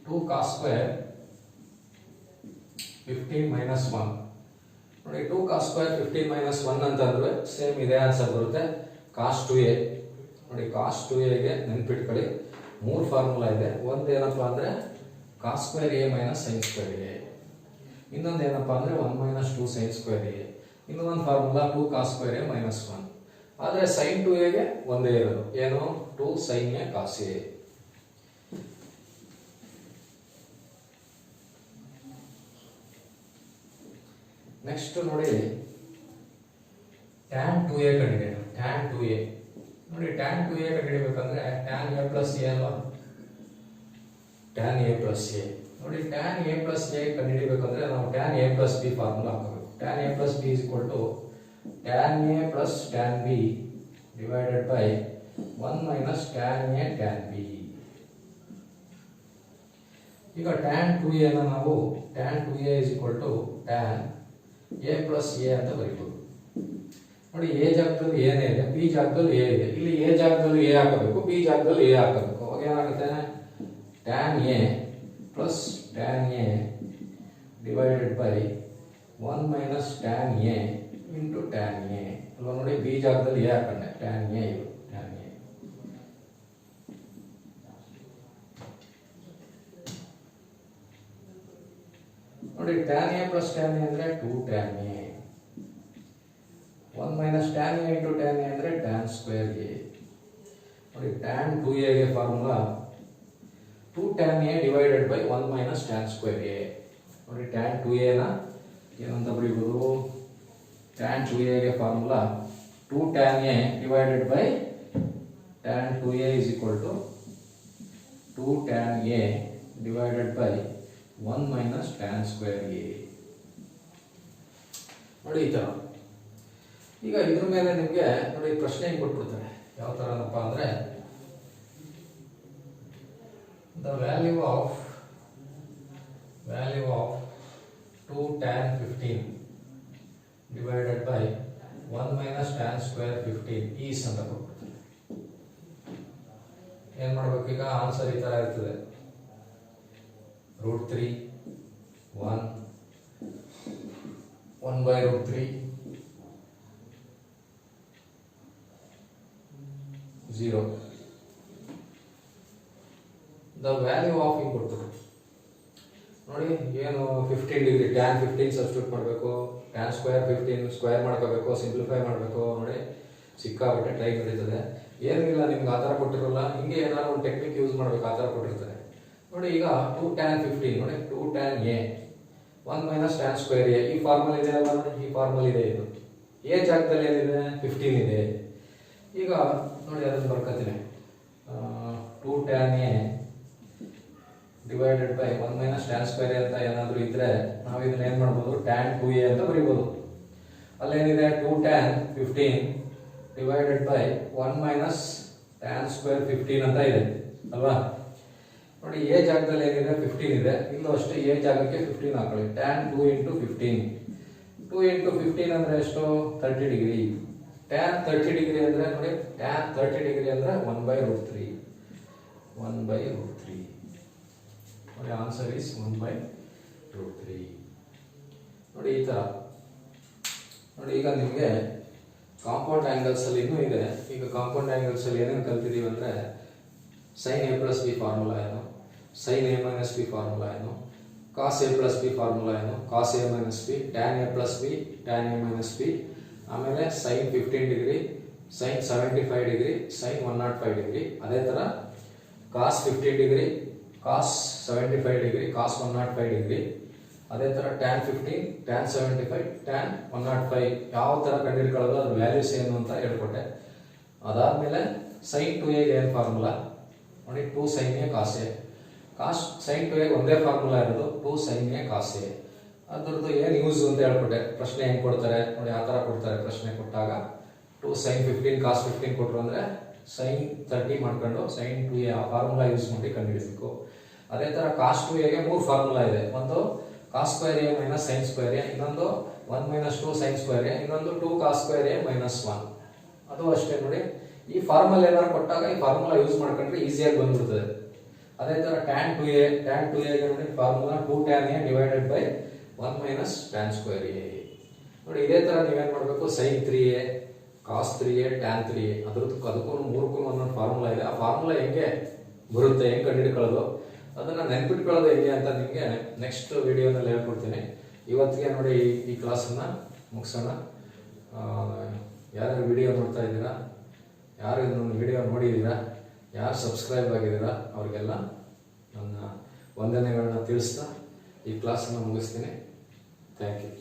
2 ಕಾಸ್ ಸ್ಕ್ವೇರ್ 15 ಮೈನಸ್ 1. ನೋಡಿ 2 ಕಾಸ್ ಸ್ಕ್ವೇರ್ 15 ಮೈನಸ್ 1 ಅಂತಂದ್ರೆ ಸೇಮ್ ಇದೇ ಆನ್ಸರ್ ಬರುತ್ತೆ, ಕಾಸ್ 2a. ನೋಡಿ ಕಾಸ್ 2a ಗೆ ನೆನ್ಪಿಟ್ಕೊಳ್ಳಿ 3 ಫಾರ್ಮುಲಾ ಇದೆ. ಒಂದು ಏನಪ್ಪಾ ಅಂದ್ರೆ cos square A minus sine square A, ಇನ್ನೊಂದು ಏನಪ್ಪಾ ಅಂದ್ರೆ 1 ಮೈನಸ್ 2 ಸೈನ್ ಸ್ಕ್ವೇರ್ ಎ, ಇನ್ನೊಂದು formula 2 cos square A minus 1. ಆದ್ರೆ ಸೈನ್ 2a ಗೆ ಒಂದೇ ಇರೋದು, ಏನು 2 sine A cos A. Next ನೋಡಿ tan 2a ಕಂಡುಹಿಡಿಯೋಣ. tan 2a ನೋಡಿ tan 2a ಕಂಡುಹಿಡಿಯಬೇಕಂದ್ರೆ tan a ಪ್ಲಸ್ a ಅಲ್ವಾ? tan a plus a. ನೋಡಿ tan a ಪ್ಲಸ್ a ಕಂಡುಹಿಡಿಯಬೇಕಂದ್ರೆ ನಾವು tan a plus b formula ಹಾಕಬೇಕು. tan a plus b is equal to tan a plus tan b divided by 1 minus tan a tan b. ಈಗ tan 2a ನ ನಾವು tan 2a is equal to tan a plus a ಅಂತ ಬರೀಬಹುದು. ನೋಡಿ a ಜಾಗದಲ್ಲಿ ಏನೇ ಇದೆ, b ಜಾಗದಲ್ಲಿ a ಇದೆ. ಇಲ್ಲಿ a ಜಾಗದಲ್ಲಿ a ಹಾಕಬೇಕು, b ಜಾಗದಲ್ಲಿ a ಹಾಕಬೇಕು. ಅವಾಗ ಏನಾಗುತ್ತೆ? tan a plus tan a divided by 1 minus tan a into tan a. ಅಲ್ವಾ? ನೋಡಿ b ಜಾಗದಲ್ಲಿ a ಹಾಕೊಂಡೆ, tan a ಇದು tan a. ನೋಡಿ tan A plus tan A ಅಂದರೆ 2 tan A, 1 minus tan A into tan A ಅಂದರೆ tan square A. ನೋಡಿ tan 2a ಗೆ formula 2 tan A divided by 1 minus tan square A. ನೋಡಿ tan 2a ನ ಏನಂತ ಬರೀಬೋದು, tan 2a ಗೆ formula 2 tan A divided by tan 2a is equal to 2 tan A divided by 1 minus tan square A. ನೋಡಿ ಈ ಥರ. ಈಗ ಇದ್ರ ಮೇಲೆ ನಿಮಗೆ ನೋಡಿ ಪ್ರಶ್ನೆ ಹಿಂಗೆ ಕೊಟ್ಬಿಡ್ತಾರೆ, ಯಾವ ಥರನಪ್ಪ ಅಂದರೆ the value of 2 tan 15 divided by 1 minus tan square 15 is ಅಂತ ಕೊಟ್ಬಿಡ್ತಾರೆ. ಏನು ಮಾಡಬೇಕು ಈಗ, ಆನ್ಸರ್ ಈ ಥರ ಇರ್ತದೆ, √3 1 by √3 0. ದ ವ್ಯಾಲ್ಯೂ ಆಫ್ ಹಿಂಗೆ ಕೊಡ್ತಾರೆ ನೋಡಿ, ಏನು 15 ಡಿಗ್ರಿ ಟ್ಯಾನ್ 15 ಸಬ್ಸ್ಟಿಟ್ಯೂಟ್ ಮಾಡಬೇಕು, ಟ್ಯಾನ್ ಸ್ಕ್ವೇರ್ 15 ಸ್ಕ್ವೇರ್ ಮಾಡ್ಕೋಬೇಕು, ಸಿಂಪ್ಲಿಫೈ ಮಾಡಬೇಕು. ನೋಡಿ ಸಿಕ್ಕಾಬಿಟ್ಟೆ ಟೈಮ್ ನಡೀತದೆ. ಏನಿಲ್ಲ ನಿಮ್ಗೆ ಆ ಥರ ಕೊಟ್ಟಿರೋಲ್ಲ, ಹಿಂಗೆ ಏನಾದ್ರು ಒಂದು ಟೆಕ್ನಿಕ್ ಯೂಸ್ ಮಾಡಬೇಕು, ಆ ಥರ ಕೊಟ್ಟಿರ್ತಾರೆ. ನೋಡಿ ಈಗ 2 tan 15 ನೋಡಿ 2 tan a 1 minus tan square A, ಈ ಫಾರ್ಮಲ್ ಇದೆ ಅಲ್ಲ, ಈ ಫಾರ್ಮಲ್ ಇದೆ. ಇದು ಎ ಜಾಗದಲ್ಲಿ ಏನಿದೆ 15 ಇದೆ. ಈಗ ನೋಡಿ ಅದನ್ನು ಬರ್ಕೋತೀನಿ, 2 tan a divided by 1 minus tan square ಅಂತ ಏನಾದರೂ ಇದ್ರೆ ನಾವು ಇದನ್ನ ಏನು ಮಾಡ್ಬೋದು, ಟ್ಯಾನ್ 2a ಅಂತ ಬರೀಬೋದು. ಅಲ್ಲೇನಿದೆ 2 tan 15 divided by 1 minus tan square 15 ಅಂತ ಇದೆ ಅಲ್ವಾ. ನೋಡಿ ಎ ಜಾಗದಲ್ಲಿ ಏನಿದೆ 15 ಇದೆ, ಇಲ್ಲೂ ಅಷ್ಟೇ ಎ ಜಾಗಕ್ಕೆ 15 ಹಾಕೊಳ್ಳಿ. ಟ್ಯಾನ್ 2 ಇಂಟು 15, 2 ಇಂಟು 15 ಅಂದರೆ ಎಷ್ಟು, 30 ಡಿಗ್ರಿ. ಟ್ಯಾನ್ 30 ಡಿಗ್ರಿ ಅಂದರೆ ನೋಡಿ, ಟ್ಯಾನ್ 30 ಡಿಗ್ರಿ ಅಂದರೆ 1 by √3, 1 by √3. ನೋಡಿ ಆನ್ಸರ್ ಈಸ್ 1 by √3. ನೋಡಿ ಈ ಥರ. ನೋಡಿ ಈಗ ನಿಮಗೆ ಕಾಂಪೌಂಡ್ ಆ್ಯಂಗಲ್ಸ್ ಅಲ್ಲಿ ಇನ್ನೂ ಇದೆ. ಈಗ ಕಾಂಪೌಂಡ್ ಆ್ಯಂಗಲ್ಸ್ ಅಲ್ಲಿ ಏನೇನು ಕಲ್ತಿದ್ದೀವಿ ಅಂದರೆ, sine A plus B formula ಏನು, sine A minus B formula ಏನು, cos A plus B formula ಏನು, cos A minus B, tan A plus B, tan A minus B, ಆಮೇಲೆ sine 15 degree, sine 75 degree, sine 105 degree. ಅದೇ ಥರ cos 15 degree, cos 75 degree, cos 105 degree. ಅದೇ ಥರ tan 15, tan 75, tan 105 ಯಾವ ಥರ ಕಂಡುಹಿಡ್ಕೊಳ್ಳೋದು, ಅದ್ರ values ಏನು ಅಂತ ಹೇಳ್ಕೊಟ್ಟೆ. ಅದಾದಮೇಲೆ ಸೈನ್ 2a ಏನು ಫಾರ್ಮುಲಾ ನೋಡಿ, 2 sin a cos a. Cos sine 2a ಒಂದೇ ಫಾರ್ಮುಲಾ ಇರೋದು, 2 sin a cos a. ಅದ್ರದ್ದು ಏನು ಯೂಸ್ ಅಂತ ಹೇಳ್ಕೊಟ್ಟೆ. ಪ್ರಶ್ನೆ ಹೆಂಗೆ ಕೊಡ್ತಾರೆ ನೋಡಿ, ಆ ಥರ ಕೊಡ್ತಾರೆ. ಪ್ರಶ್ನೆ ಕೊಟ್ಟಾಗ 2 sin 15 cos 15 ಕೊಟ್ಟರು ಅಂದರೆ ಸೈನ್ 30 ಮಾಡ್ಕೊಂಡು ಸೈನ್ 2a ಆ ಫಾರ್ಮುಲಾ ಯೂಸ್ ಮಾಡಿ ಕಂಡುಹಿಡಬೇಕು. ಅದೇ ಥರ ಕಾಸ್ 2a ಗೆ 3 ಫಾರ್ಮುಲಾ ಇದೆ. ಒಂದು cos square A minus sine square A, ಇನ್ನೊಂದು 1 ಮೈನಸ್ 2 ಸೈನ್ ಸ್ಕ್ವೇರ್ ಎ, ಇನ್ನೊಂದು 2 ಕಾಸ್ ಸ್ಕ್ವೇರ್ ಎ ಮೈನಸ್ 1. ಅದು ಅಷ್ಟೇ ನೋಡಿ, ಈ ಫಾರ್ಮುಲಾ ಏನಾದ್ರು ಕೊಟ್ಟಾಗ ಈ ಫಾರ್ಮುಲಾ ಯೂಸ್ ಮಾಡ್ಕೊಂಡ್ರೆ ಈಸಿಯಾಗಿ ಬಂದ್ಬಿಡ್ತದೆ. ಅದೇ ಥರ ಟ್ಯಾನ್ 2a ಗೆ ನೋಡಿ formula 2 tan a divided by 1 minus tan square A. ನೋಡಿ ಇದೇ ಥರ ನೀವೇನು ಮಾಡಬೇಕು, ಸೈನ್ 3a, ಕಾಸ್ 3a, ಟ್ಯಾನ್ 3a ಅದಕ್ಕೂ ಮೂರಕ್ಕೂ ಒಂದೊಂದು ಫಾರ್ಮುಲಾ ಇದೆ. ಆ ಫಾರ್ಮುಲಾ ಹೆಂಗೆ ಬರುತ್ತೆ, ಹೆಂಗೆ ಕಂಡುಹಿಡ್ಕೊಳ್ಳೋದು, ಅದನ್ನು ನೆನ್ಪಿಟ್ಕೊಳ್ಳೋದು ಹೆಂಗೆ ಅಂತ ನಿಮಗೆ ನೆಕ್ಸ್ಟ್ ವಿಡಿಯೋನಲ್ಲಿ ಹೇಳ್ಕೊಡ್ತೀನಿ. ಇವತ್ತಿಗೆ ನೋಡಿ ಈ ಕ್ಲಾಸನ್ನು ಮುಗಿಸೋಣ. ಯಾರ್ಯಾರು ವಿಡಿಯೋ ನೋಡ್ತಾ ಇದ್ದೀರಾ, ಯಾರು ಇದನ್ನು ವಿಡಿಯೋ ನೋಡಿದ್ದೀರಾ, ಯಾರು ಸಬ್ಸ್ಕ್ರೈಬ್ ಆಗಿದ್ದೀರಾ ಅವ್ರಿಗೆಲ್ಲ ನನ್ನ ವಂದನೆಗಳನ್ನ ತಿಳಿಸ್ತಾ ಈ ಕ್ಲಾಸನ್ನು ಮುಗಿಸ್ತೀನಿ. Thank you.